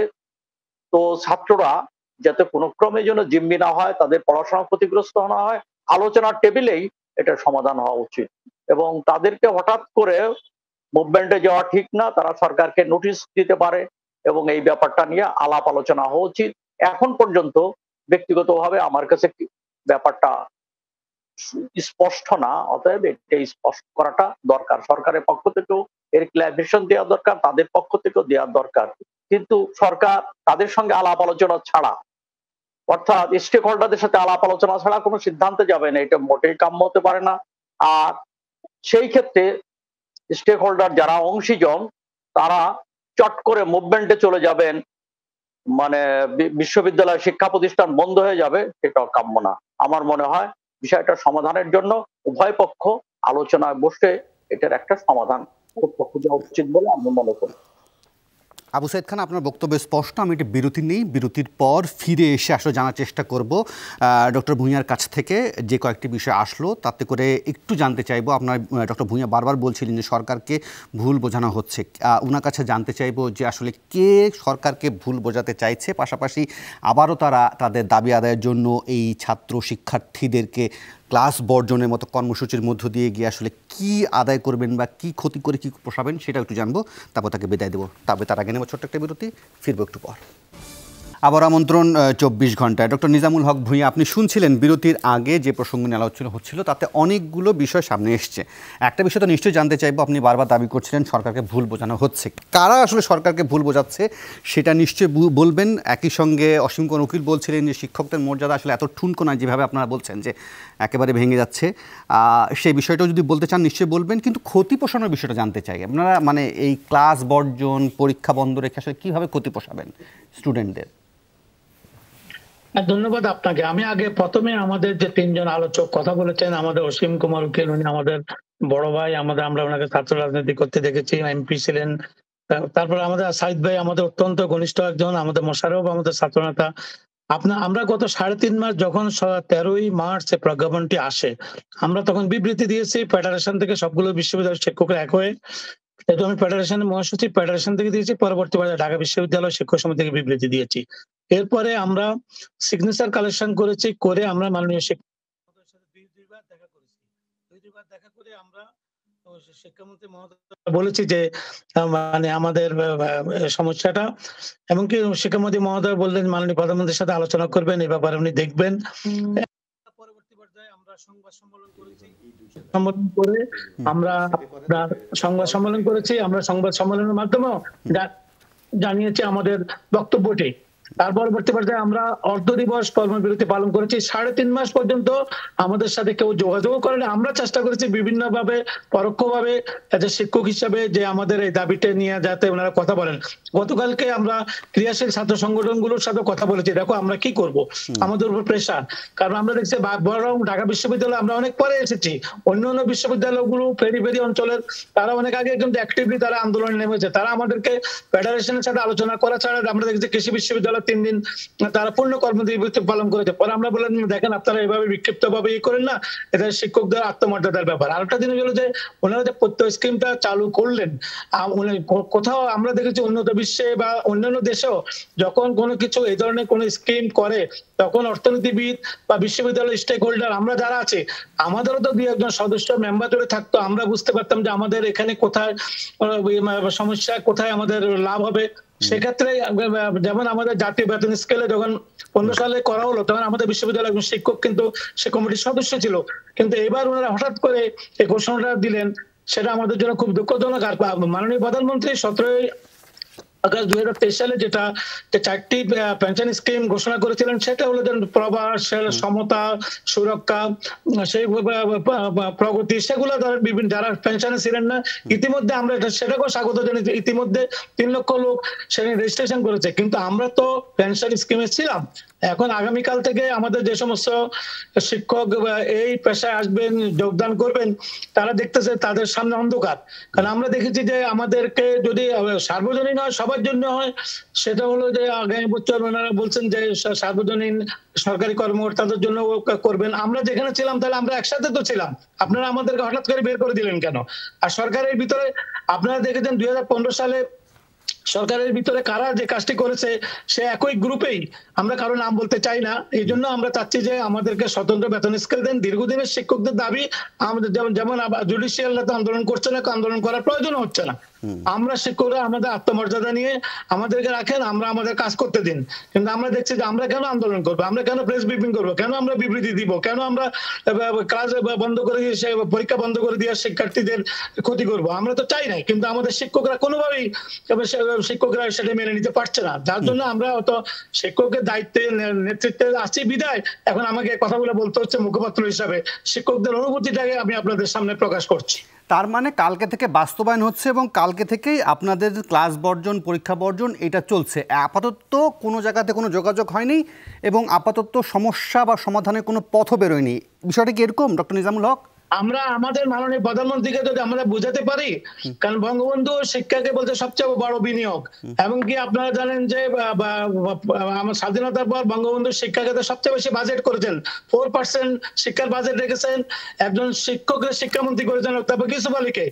তো ছাত্ররা যাতে কোনো ক্রমে যেন জিম্মি না হয়, তাদের পড়াশোনা ক্ষতিগ্রস্ত না হয়, আলোচনার টেবিলেই এটা সমাধান হওয়া উচিত। এবং তাদেরকে হঠাৎ করে মুভমেন্টে যাওয়া ঠিক না, তারা সরকারকে নোটিশ দিতে পারে এবং এই ব্যাপারটা নিয়ে আলাপ আলোচনা হওয়া উচিত। এখন পর্যন্ত ব্যক্তিগতভাবে আমার কাছে ব্যাপারটা স্পষ্ট না, অতএব এটা স্পষ্ট করাটা দরকার। সরকারের পক্ষ থেকেও এর ক্লারিফিকেশন দেওয়া দরকার, তাদের পক্ষ থেকেও দেওয়া দরকার। কিন্তু সরকার তাদের সঙ্গে আলাপ আলোচনা ছাড়া, অর্থাৎ স্টেক হোল্ডারদের সাথে আলাপ আলোচনা ছাড়া কোনো সিদ্ধান্তে যাবে না, এটা মোটেই কাম্য হতে পারে না। আর সেই ক্ষেত্রে স্টেক হোল্ডার যারা অংশীজন তারা চট করে মুভমেন্টে চলে যাবেন, মানে বিশ্ববিদ্যালয় শিক্ষা প্রতিষ্ঠান বন্ধ হয়ে যাবে, সেটাও কাম্য না। আমার মনে হয় বিষয়টা সমাধানের জন্য উভয় পক্ষ আলোচনায় বসে এটার একটা সমাধান খুঁজে উচিত বলে আমি মনে করি। আবু সাইদ খান, আপনার বক্তব্য স্পষ্ট। আমি একটা বিরতি নেই, বিরতির পর ফিরে এসে আসলে জানার চেষ্টা করব ডক্টর ভূঁইয়ার কাছ থেকে যে কয়েকটি বিষয় আসলো তাতে করে একটু জানতে চাইবো। আপনার ডক্টর ভূঁইয়া বারবার বলছিলেন যে সরকারকে ভুল বোঝানো হচ্ছে, ওনার কাছে জানতে চাইবো যে আসলে কে সরকারকে ভুল বোঝাতে চাইছে, পাশাপাশি আবারও তারা তাদের দাবি আদায়ের জন্য এই ছাত্র শিক্ষার্থীদেরকে ক্লাস বর্জনের মতো কর্মসূচির মধ্য দিয়ে গিয়ে আসলে কি আদায় করবেন বা কি ক্ষতি করে কি পোষাবেন সেটা একটু জানবো, তারপর তাকে বিদায় দেবো। তবে তার আগে নেব ছোট্ট একটা বিরতি, ফিরবো একটু পর। আবার আমন্ত্রণ 24 ঘন্টায়। ডক্টর নিজামুল হক ভূঁইয়া, আপনি শুনছিলেন বিরতির আগে যে প্রসঙ্গ নিয়ে আলোচনা হচ্ছিল তাতে অনেকগুলো বিষয় সামনে এসছে। একটা বিষয় তো নিশ্চয়ই জানতে চাইবো, আপনি বারবার দাবি করছিলেন সরকারকে ভুল বোঝানো হচ্ছে, কারা আসলে সরকারকে ভুল বোঝাচ্ছে সেটা নিশ্চয়ই বলবেন। একই সঙ্গে অসীম কুমার উকিল বলছিলেন যে শিক্ষকদের মর্যাদা আসলে এত ঠুনকো নয় যেভাবে আপনারা বলছেন যে একেবারে ভেঙে যাচ্ছে, সেই বিষয়টাও যদি বলতে চান নিশ্চয়ই বলবেন। কিন্তু ক্ষতি পোষানোর বিষয়টা জানতে চাই, আপনারা মানে এই ক্লাস বর্জন, পরীক্ষা বন্ধ রেখে আসলে কীভাবে ক্ষতি পোষাবেন স্টুডেন্টদের? ধন্যবাদ আপনাকে। আমি আগে প্রথমে আমাদের যে তিনজন আলোচক কথা বলেছেন, আমাদের অসীম কুমার উকিল, উনি আমাদের বড় ভাই, আমরা ওনাকে ছাত্র রাজনীতি করতে দেখেছি, এমপি ছিলেন। তারপর আমাদের সাইদ ভাই আমাদের অত্যন্ত ঘনিষ্ঠ একজন, আমাদের মোশাররফ আমাদের ছাত্র নেতা। আমরা গত 3.5 মাস যখন 13ই মার্চ প্রজ্ঞাপনটি আসে, আমরা তখন বিবৃতি দিয়েছি ফেডারেশন থেকে সবগুলো বিশ্ববিদ্যালয়ের শিক্ষকরা এক হয়ে। যেহেতু আমি ফেডারেশনের মহাসচিব, ফেডারেশন থেকে দিয়েছি, পরবর্তী পর্যায়ে ঢাকা বিশ্ববিদ্যালয় শিক্ষক সমিতি থেকে বিবৃতি দিয়েছি। এরপরে আমরা সিগনেচার কালেকশন করেছি, করে আমরা মাননীয় শিক্ষামন্ত্রীর সাথে দুইবার দেখা করেছি। দুইবার দেখা করে আমরা শিক্ষামন্ত্রী মহোদয় বলেছি যে মানে আমাদের সমস্যাটা, এমনকি শিক্ষামন্ত্রী মহোদয় বললেন মাননীয় প্রধানমন্ত্রীর সাথে আলোচনা করবেন, এই ব্যাপারে উনি দেখবেন। পরবর্তী পর্যায়ে আমরা সংবাদ সম্মেলন করেছি, আমরা সংবাদ সম্মেলনের মাধ্যমে জানিয়েছি আমাদের বক্তব্যটি। তার পরবর্তী পর্যায়ে আমরা অর্ধ দিবস কর্মবিরতি পালন করেছি। 3.5 মাস পর্যন্ত আমাদের সাথে কেউ যোগাযোগ করেন। আমরা চেষ্টা করেছি বিভিন্ন ভাবে, পরোক্ষভাবে শিক্ষক হিসাবে যে আমাদের এই দাবিটা নিয়ে যাতে ওনারা কথা বলেন। গতকালকে আমরা ক্রিয়াশীল ছাত্র সংগঠনগুলোর সাথে কথা বলেছি, দেখো আমরা কি করব, আমাদের উপর প্রেশার। কারণ আমরা দেখছি বরং ঢাকা বিশ্ববিদ্যালয় আমরা অনেক পরে এসেছি, অন্যান্য বিশ্ববিদ্যালয়গুলো পেরিফেরি অঞ্চলের তারা অনেক আগে কিন্তু অ্যাক্টিভলি তারা আন্দোলনে নেমেছে। তারা আমাদেরকে ফেডারেশনের সাথে আলোচনা করা ছাড়া আমরা দেখছি কৃষি বিশ্ববিদ্যালয় 3 দিন তারা পূর্ণ কর্মবিরতি পালন করেছে। পরে আমরা বললাম দেখেন আপনারা এভাবে বিক্ষিপ্ত ভাবে করেন না, এটা শিক্ষকদের আত্মমর্যাদার ব্যাপার। আরেকটা জিনিস হলো যে ওনারা যে প্রত্যয় স্কিমটা চালু করলেন, কোথাও আমরা দেখেছি উন্নত বিশ্বে বা অন্যান্য দেশেও যখন কোনো কিছু এই ধরনের কোনো স্কিম করে তখন অর্থনীতিবিদ বা বিশ্ববিদ্যালয়ের স্টেক হোল্ডার আমরা যারা আছে, আমাদেরও তো 2-1 সদস্য মেম্বার জুড়ে থাকতো, আমরা বুঝতে পারতাম যে আমাদের এখানে কোথায় সমস্যা, কোথায় আমাদের লাভ হবে। সেক্ষেত্রে যেমন আমাদের জাতীয় বেতন স্কেলে যখন 15 সালে করা হলো তখন আমাদের বিশ্ববিদ্যালয়ের একজন শিক্ষক কিন্তু সে কমিটির সদস্য ছিল, কিন্তু এবার ওনারা হঠাৎ করে এই ঘোষণাটা দিলেন, সেটা আমাদের জন্য খুব দুঃখজনক। আর মাননীয় প্রধানমন্ত্রী 17 আগস্ট 2023 সালে যেটা 4টি পেনশন স্কিম ঘোষণা করেছিলেন, সেটা হলো প্রবাস, সমতা, সুরক্ষা, সেই প্রগতি, সেগুলো বিভিন্ন যারা পেনশনে ছিলেন না ইতিমধ্যে আমরা সেটাকেও স্বাগত জানিয়েছি। ইতিমধ্যে 3 লক্ষ লোক সেখানে রেজিস্ট্রেশন করেছে, কিন্তু আমরা তো পেনশন স্কিমে ছিলাম। এখন আগামীকাল থেকে আমাদের যে সমস্ত শিক্ষক এই পেশায় আসবেন, যোগদান করবেন, তারা দেখতেছে তাদের সামনে অন্ধকার। কারণ আমরা দেখেছি যে আমাদেরকে যদি সার্বজনীন হয়, সবার জন্য হয়, সেটা হলো যে আগামী বছর ওনারা বলছেন যে সার্বজনীন সরকারি কর্মকর্তাদের জন্য করবেন। আমরা যেখানে ছিলাম তাহলে আমরা একসাথে তো ছিলাম, আপনারা আমাদেরকে হঠাৎ করে বের করে দিলেন কেন? আর সরকারের ভিতরে আপনারা দেখেছেন 2015 সালে সরকারের ভিতরে কারা যে কাজটি করেছে সে একই গ্রুপেই, আমরা কারো নাম বলতে চাই না। এই জন্য আমরা চাচ্ছি যে আমাদেরকে স্বতন্ত্র বেতন স্কেল দেন। দীর্ঘদিনের শিক্ষকদের দাবি আমাদের যেমন জুডিশিয়াল আন্দোলন করছে না, আন্দোলন করার প্রয়োজন হচ্ছে না। আমরা শিক্ষকরা আমাদের আত্মমর্যাদা নিয়ে আমাদেরকে রাখেন, আমরা আমাদের কাজ করতে দিন। কিন্তু আমরা দেখছি যে আমরা কেন আন্দোলন করবো, আমরা কেন প্রেস ব্রিফিং করবো, কেন আমরা বিবৃতি দিব, কেন আমরা ক্লাস বন্ধ করে দিয়ে পরীক্ষা বন্ধ করে দিয়ে শিক্ষার্থীদের ক্ষতি করব? আমরা তো চাই নাই, কিন্তু আমাদের শিক্ষকরা কোনোভাবেই শিক্ষকরা সেটা মেনে নিতে পারছে না। যার জন্য আমরা অত শিক্ষকের দায়িত্বে নেতৃত্বে আছি বিদায় এখন আমাকে কথাগুলো বলতে হচ্ছে মুখপাত্র হিসাবে। শিক্ষকদের অনুভূতিটাকে আমি আপনাদের সামনে প্রকাশ করছি। তার মানে কালকে থেকে বাস্তবায়ন হচ্ছে এবং কালকে থেকেই আপনাদের ক্লাস বর্জন, পরীক্ষা বর্জন এটা চলছে। আপাতত কোনো জায়গাতে কোনো যোগাযোগ হয়নি এবং আপাতত সমস্যা বা সমাধানের কোনো পথও বেরোয়নি। বিষয়টা কি এরকম, ডক্টর নিজামুল হক? আমরা আমাদের মাননীয় প্রধানমন্ত্রীকে যদি আমরা বুঝাতে পারি, কারণ বঙ্গবন্ধু শিক্ষাকে বলতে সবচেয়ে বড় বিনিয়োগ, এবং কি আপনারা জানেন যে আমার স্বাধীনতার পর বঙ্গবন্ধু শিক্ষাকে সবচেয়ে বেশি বাজেট করেছেন, 4% শিক্ষার বাজেট রেখেছেন। একজন শিক্ষকের শিক্ষামন্ত্রী করেছেন অধ্যাপক ইউসুফ আলীকে।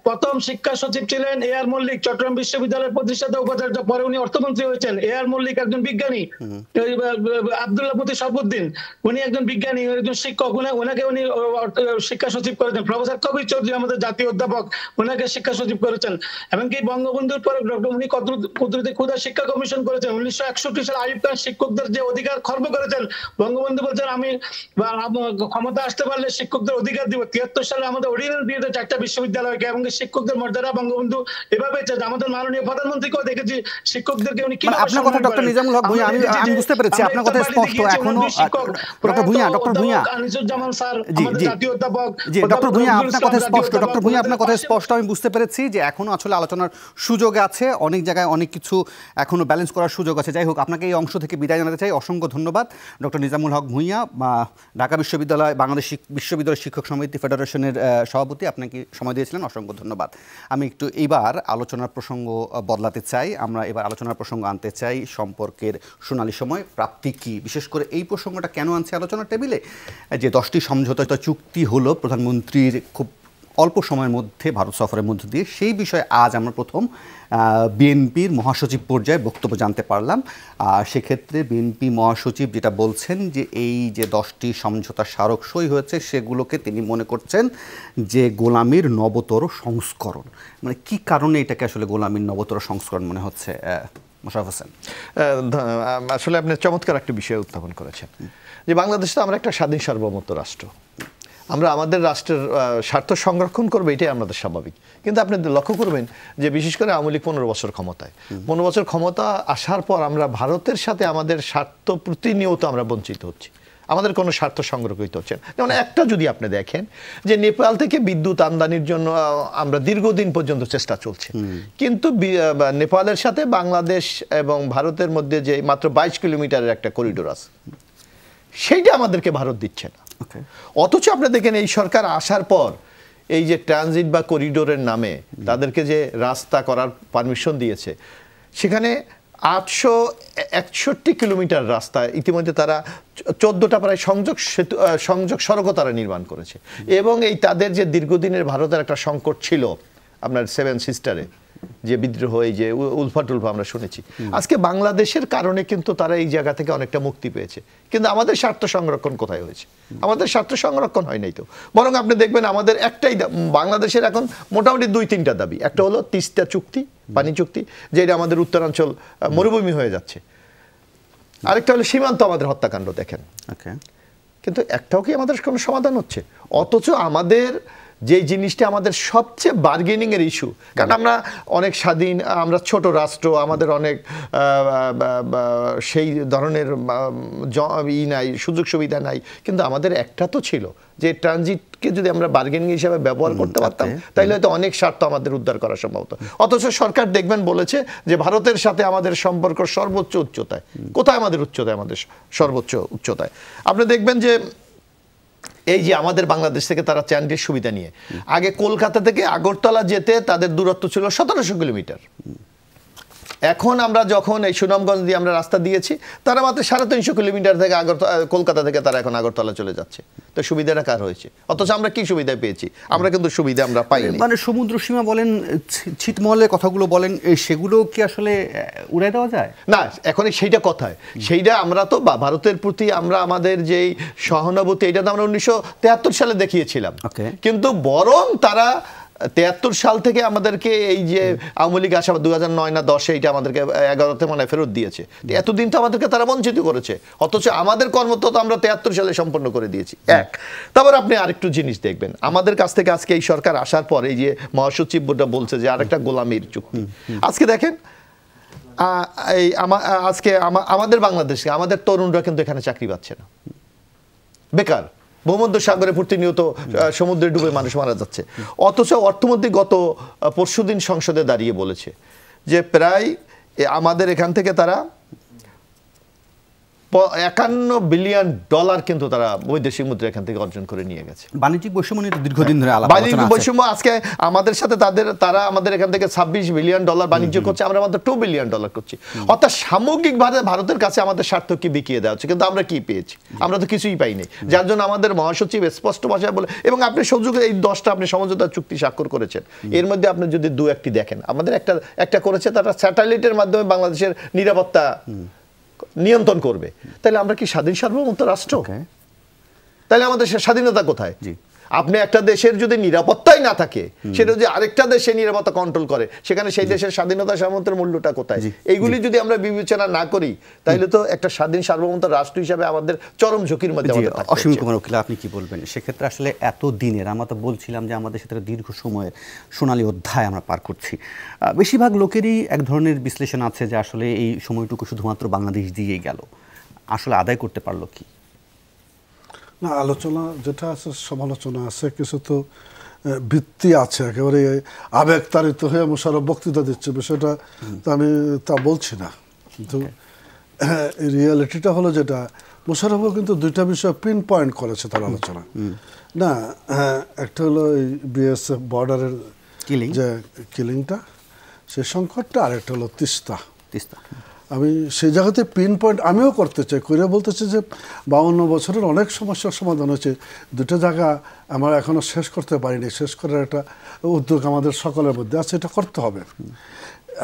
প্রথম শিক্ষা সচিব ছিলেন এ আর মল্লিক, চট্টগ্রাম বিশ্ববিদ্যালয়ের প্রতিষ্ঠাতা উপাচার্য, পরে উনি অর্থমন্ত্রী হয়েছেন। এ আর মল্লিক একজন বিজ্ঞানী, আব্দুল্লাহ প্রতি সরফুদ্দিন উনি একজন বিজ্ঞানী, একজন শিক্ষক, ওনাকে উনি শিক্ষা সচিব করেছেন। প্রফেসর কবির চৌধুরী আমাদের জাতীয় অধ্যাপক, ওনাকে শিক্ষা সচিব করেছেন। এমনকি বঙ্গবন্ধুর পরে উনি কুদরতি ক্ষুদা শিক্ষা কমিশন করেছেন। 1961 সালে আইয়ুব খান শিক্ষকদের যে অধিকার খর্ব করেছেন, বঙ্গবন্ধু বলছেন আমি ক্ষমতা আসতে পারলে শিক্ষকদের অধিকার দিব। 73 সালে আমাদের অর্ডিন্যান্স দিয়েছে 4টা বিশ্ববিদ্যালয়কে, এবং শিক্ষকদের মর্যাদা বঙ্গবন্ধু এভাবে আমাদের মাননীয় প্রধানমন্ত্রীকেও দেখেছি শিক্ষকদেরকে উনি কি আপনার কথা ডক্টর নিজামুল হক ভূঁইয়া, আমি বুঝতে পেরেছি আপনার কথা স্পষ্ট। এখনো ডক্টর ভূঁইয়া আনিসুজ্জামান স্যার আমাদের জাতীয় অধ্যাপক, জি ডক্টর ভূঁইয়া আপনার কথা স্পষ্ট। ডক্টর ভূঁইয়া আপনার কথা স্পষ্ট, আমি বুঝতে পেরেছি যে এখনো আসলে আলোচনার সুযোগ আছে, অনেক জায়গায় অনেক কিছু এখনো ব্যালেন্স করার সুযোগ আছে। যাই হোক, আপনাকে এই অংশ থেকে বিদায় জানাতে চাই। অসংখ্য ধন্যবাদ ডক্টর নিজামুল হক ভূঁইয়া, ঢাকা বিশ্ববিদ্যালয় বাংলাদেশ বিশ্ববিদ্যালয় শিক্ষক সমিতি ফেডারেশনের সভাপতি। আপনাকে সময় দিয়েছিলেন, অসংখ্য ধন্যবাদ। আমি একটু এইবার আলোচনার প্রসঙ্গ বদলাতে চাই। আমরা এবার আলোচনার প্রসঙ্গ আনতে চাই সম্পর্কের সোনালী সময় প্রাপ্তি কি। বিশেষ করে এই প্রসঙ্গটা কেন আনছে আলোচনার টেবিলে, যে 10টি সমঝোতা চুক্তি হলো প্রধানমন্ত্রীর খুব অল্প সময়ের মধ্যে ভারত সফরের মধ্য দিয়ে, সেই বিষয়ে আজ আমরা প্রথম বিএনপির মহাসচিব পর্যায়ে বক্তব্য জানতে পারলাম। সেক্ষেত্রে বিএনপি মহাসচিব যেটা বলছেন যে এই যে 10টি সমঝোতা স্মারক সই হয়েছে সেগুলোকে তিনি মনে করছেন যে গোলামির নবতর সংস্করণ। মানে কি কারণে এটাকে আসলে গোলামির নবতর সংস্করণ মনে হচ্ছে মোশাররফ হোসেন? আসলে আপনি চমৎকার একটা বিষয় উত্থাপন করেছেন যে বাংলাদেশ তো আমরা একটা স্বাধীন সার্বভৌমত্ব রাষ্ট্র, আমরা আমাদের রাষ্ট্রের স্বার্থ সংরক্ষণ করবো, এটাই আমাদের স্বাভাবিক। কিন্তু আপনি লক্ষ্য করবেন যে বিশেষ করে আওয়ামী লীগ 15 বছর ক্ষমতায়, 15 বছর ক্ষমতা আসার পর আমরা ভারতের সাথে আমাদের স্বার্থ প্রতিনিয়ত আমরা বঞ্চিত হচ্ছি, আমাদের কোনো স্বার্থ সংরক্ষিত হচ্ছে না। যেমন একটা যদি আপনি দেখেন যে নেপাল থেকে বিদ্যুৎ আমদানির জন্য আমরা দীর্ঘদিন পর্যন্ত চেষ্টা চলছে, কিন্তু নেপালের সাথে বাংলাদেশ এবং ভারতের মধ্যে যে মাত্র 22 কিলোমিটারের একটা করিডোর আছে, সেইটা আমাদেরকে ভারত দিচ্ছে না। অথচ আপনি দেখেন এই সরকার আসার পর এই যে ট্রানজিট বা করিডোরের নামে তাদেরকে যে রাস্তা করার পারমিশন দিয়েছে, সেখানে 861 কিলোমিটার রাস্তা ইতিমধ্যে তারা 14টা প্রায় সংযোগ সড়কও তারা নির্মাণ করেছে। এবং এই তাদের যে দীর্ঘদিনের ভারতের একটা সংকট ছিল আপনার 7 সিস্টারে যে বিদ্রোহ, এই যে উলফা টুলফা আমরা শুনেছি, আজকে বাংলাদেশের কারণে কিন্তু তারা এই জায়গা থেকে অনেকটা মুক্তি পেয়েছে। কিন্তু আমাদের স্বার্থ সংরক্ষণ কোথায় হয়েছে? আমাদের স্বার্থ সংরক্ষণ হয় নাই তো, বরং আপনি দেখবেন আমাদের একটাই বাংলাদেশের এখন মোটামুটি 2-3টা দাবি। একটা হলো তিস্তা চুক্তি, পানি চুক্তি, যেটা আমাদের উত্তরাঞ্চল মরুভূমি হয়ে যাচ্ছে। আরেকটা হলো সীমান্ত আমাদের হত্যাকাণ্ড দেখেন, কিন্তু একটাও কি আমাদের কোনো সমাধান হচ্ছে? অথচ আমাদের যে জিনিসটা আমাদের সবচেয়ে বার্গেনিং এর ইস্যু, কারণ আমরা অনেক স্বাধীন, আমরা ছোট রাষ্ট্র, আমাদের অনেক সেই ধরনের নাই, সুযোগ সুবিধা নাই, কিন্তু আমাদের একটা তো ছিল যে ট্রানজিটকে যদি আমরা বার্গেনিং হিসাবে ব্যবহার করতে পারতাম তাইলে হয়তো অনেক স্বার্থ আমাদের উদ্ধার করা সম্ভব হতো। অথচ সরকার দেখবেন বলেছে যে ভারতের সাথে আমাদের সম্পর্ক সর্বোচ্চ উচ্চতায়। কোথায় আমাদের উচ্চতায়? আমাদের সর্বোচ্চ উচ্চতায়। আপনি দেখবেন যে এই যে আমাদের বাংলাদেশ থেকে তারা ট্রানজিট সুবিধা নিয়ে আগে কলকাতা থেকে আগরতলা যেতে তাদের দূরত্ব ছিল 1700 কিলোমিটার। এখন আমরা যখন এই সুনামগঞ্জ দিয়ে আমরা রাস্তা দিয়েছি, তারা মাত্র 350 কিলোমিটার থেকে কলকাতা থেকে তারা এখন আগরতলা চলে যাচ্ছে। তো সুবিধাটা কার হয়েছে? অথচ আমরা কি সুবিধা পেয়েছি? আমরা কিন্তু সুবিধা আমরা পাইনি। মানে সমুদ্র সীমা বলেন, ছিটমহলের কথাগুলো বলেন, সেগুলো কি আসলে উড়াই দেওয়া যায় না? এখন সেইটা কথায়, সেইটা আমরা তো ভারতের প্রতি আমরা আমাদের যেই সহানুভূতি, এটা তো আমরা 1973 সালে দেখিয়েছিলাম, কিন্তু বরং তারা 73 সাল থেকে আমাদেরকে এই যে আওয়ামী লীগ আসা 2009 না 10 এইটা আমাদেরকে 11তে মনে ফেরত দিয়েছে, এতদিন তো আমাদেরকে তারা বঞ্চিত করেছে, অথচ আমাদের কর্ম তো আমরা 73 সালে সম্পন্ন করে দিয়েছি। এক, তারপর আপনি আরেকটু জিনিস দেখবেন, আমাদের কাছ থেকে আজকে এই সরকার আসার পর এই যে মহাসচিবটা বলছে যে আরেকটা গোলামির চুক্তি, আজকে দেখেন এই আজকে আমাদের বাংলাদেশে আমাদের তরুণরা কিন্তু এখানে চাকরি পাচ্ছে না, বেকার, ভূমধ্য সাগরে প্রতিনিয়ত সমুদ্রে ডুবে মানুষ মারা যাচ্ছে। অথচ অর্থমন্ত্রী গত পরশুদিন সংসদে দাঁড়িয়ে বলেছে যে প্রায় আমাদের এখান থেকে তারা $51 বিলিয়ন কিন্তু তারা বৈদেশিক মুদ্রা এখান থেকে অর্জন করে নিয়ে গেছে। বাণিজ্যিক বৈষম্য নিয়ে দীর্ঘদিন ধরে আলাপ বাণিজ্যিক বৈষম্য আজকে আমাদের সাথে তারা আমাদের এখান থেকে $26 বিলিয়ন বাণিজ্য করছে, আমরা মাত্র $2 বিলিয়ন করছি। অর্থাৎ সামগ্রিকভাবে ভারতের কাছে আমাদের স্বার্থ কি বিকিয়ে দেওয়া হচ্ছে, কিন্তু আমরা কি পেয়েছি? আমরা তো কিছুই পাইনি। যার জন্য আমাদের মহাসচিব স্পষ্ট ভাষায় বলে, এবং আপনি সুযোগে এই 10টা আপনি সমঝোতা চুক্তি স্বাক্ষর করেছেন, এর মধ্যে আপনি যদি 2-1টি দেখেন, আমাদের একটা করেছে তারা স্যাটেলাইটের মাধ্যমে বাংলাদেশের নিরাপত্তা নিয়ন্ত্রণ করবে, তাহলে আমরা কি স্বাধীন সার্বভৌমত্ব রাষ্ট্র? তাহলে আমাদের স্বাধীনতা কোথায়? আপনি একটা দেশের যদি নিরাপত্তাই না থাকে, সেটা যদি আরেকটা দেশে নিরাপত্তা কন্ট্রোল করে, সেখানে সেই দেশের স্বাধীনতা সার্বভৌমত্বের মূল্যটা কোথায়? এইগুলি যদি আমরা বিবেচনা না করি, তাহলে তো একটা স্বাধীন সার্বভৌমত্ব রাষ্ট্র হিসাবে আমাদের চরম ঝুঁকির মধ্যে। অসীম কুমার উকিল, আপনি কি বলবেন সেক্ষেত্রে? আসলে এত দিনের, আমরা তো বলছিলাম যে আমাদের সাথে দীর্ঘ সময়ের সোনালী অধ্যায় আমরা পার করছি, বেশিরভাগ লোকেরই এক ধরনের বিশ্লেষণ আছে যে আসলে এই সময়টুকু শুধুমাত্র বাংলাদেশ দিয়েই গেল, আসলে আদায় করতে পারলো কি না? আলোচনা যেটা আছে, সমালোচনা আছে, কিছু তো ভিত্তি আছে, একেবারে আবেগ তাড়িত হয়ে মোশাররফ বক্তৃতা দিচ্ছে, বিষয়টা তো আমি তা বলছি না, কিন্তু রিয়ালিটিটা হলো যেটা, মোশাররফও কিন্তু 2টা বিষয় পিন পয়েন্ট করেছে তার আলোচনা। না, একটা হলো এই বিএসএফ বর্ডারের যে কিলিংটা, সেই সংকটটা, আর একটা হলো তিস্তা। আমি সেই জায়গাতে পিন পয়েন্ট আমিও করতে চাই, করে বলতে চাই যে 52 বছরের অনেক সমস্যার সমাধান হয়েছে, 2টা জায়গা আমরা এখনো শেষ করতে পারিনি, শেষ করার একটা উদ্যোগ আমাদের সকলের মধ্যে আছে, এটা করতে হবে।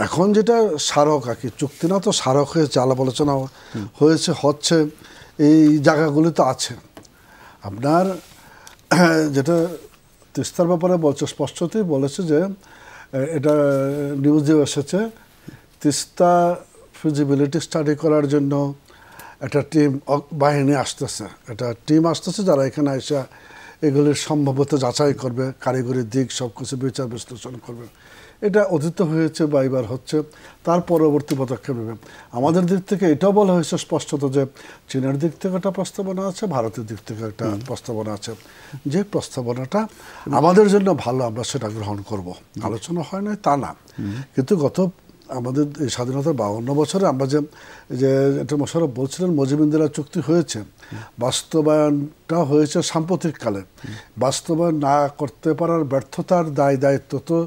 এখন যেটা স্মারক আর কি, চুক্তি না তো স্মারক হয়েছে, আলাপ আলোচনা হচ্ছে, এই জায়গাগুলি তো আছে। আপনার যেটা তিস্তার ব্যাপারে বলছে, স্পষ্টতই বলেছে যে এটা নিউজে এসেছে, তিস্তা ফিজিবিলিটি স্টাডি করার জন্য একটা বাহিনী আসতেছে, একটা টিম আসতেছে, যারা এখানে এসে এগুলির সম্ভাব্যতা যাচাই করবে, কারিগরি দিক সব কিছু বিচার বিশ্লেষণ করবে। এটা অতীত হয়েছে বা এবার হচ্ছে, তার পরবর্তী পদক্ষেপ নেবে। আমাদের দিক থেকে এটাও বলা হয়েছে স্পষ্টত যে চীনের দিক থেকে একটা প্রস্তাবনা আছে, ভারতের দিক থেকে একটা প্রস্তাবনা আছে, যে প্রস্তাবনাটা আমাদের জন্য ভালো আমরা সেটা গ্রহণ করব। আলোচনা হয় না তা না, কিন্তু আমাদের এই স্বাধীনতার 52 বছরে আমরা যে এটা মোশাররফ বলছিলেন মজিব-ইন্দিরা চুক্তি হয়েছে, বাস্তবায়নটা হয়েছে সাম্প্রতিককালে। বাস্তবায়ন না করতে পারার ব্যর্থতার দায়িত্ব তো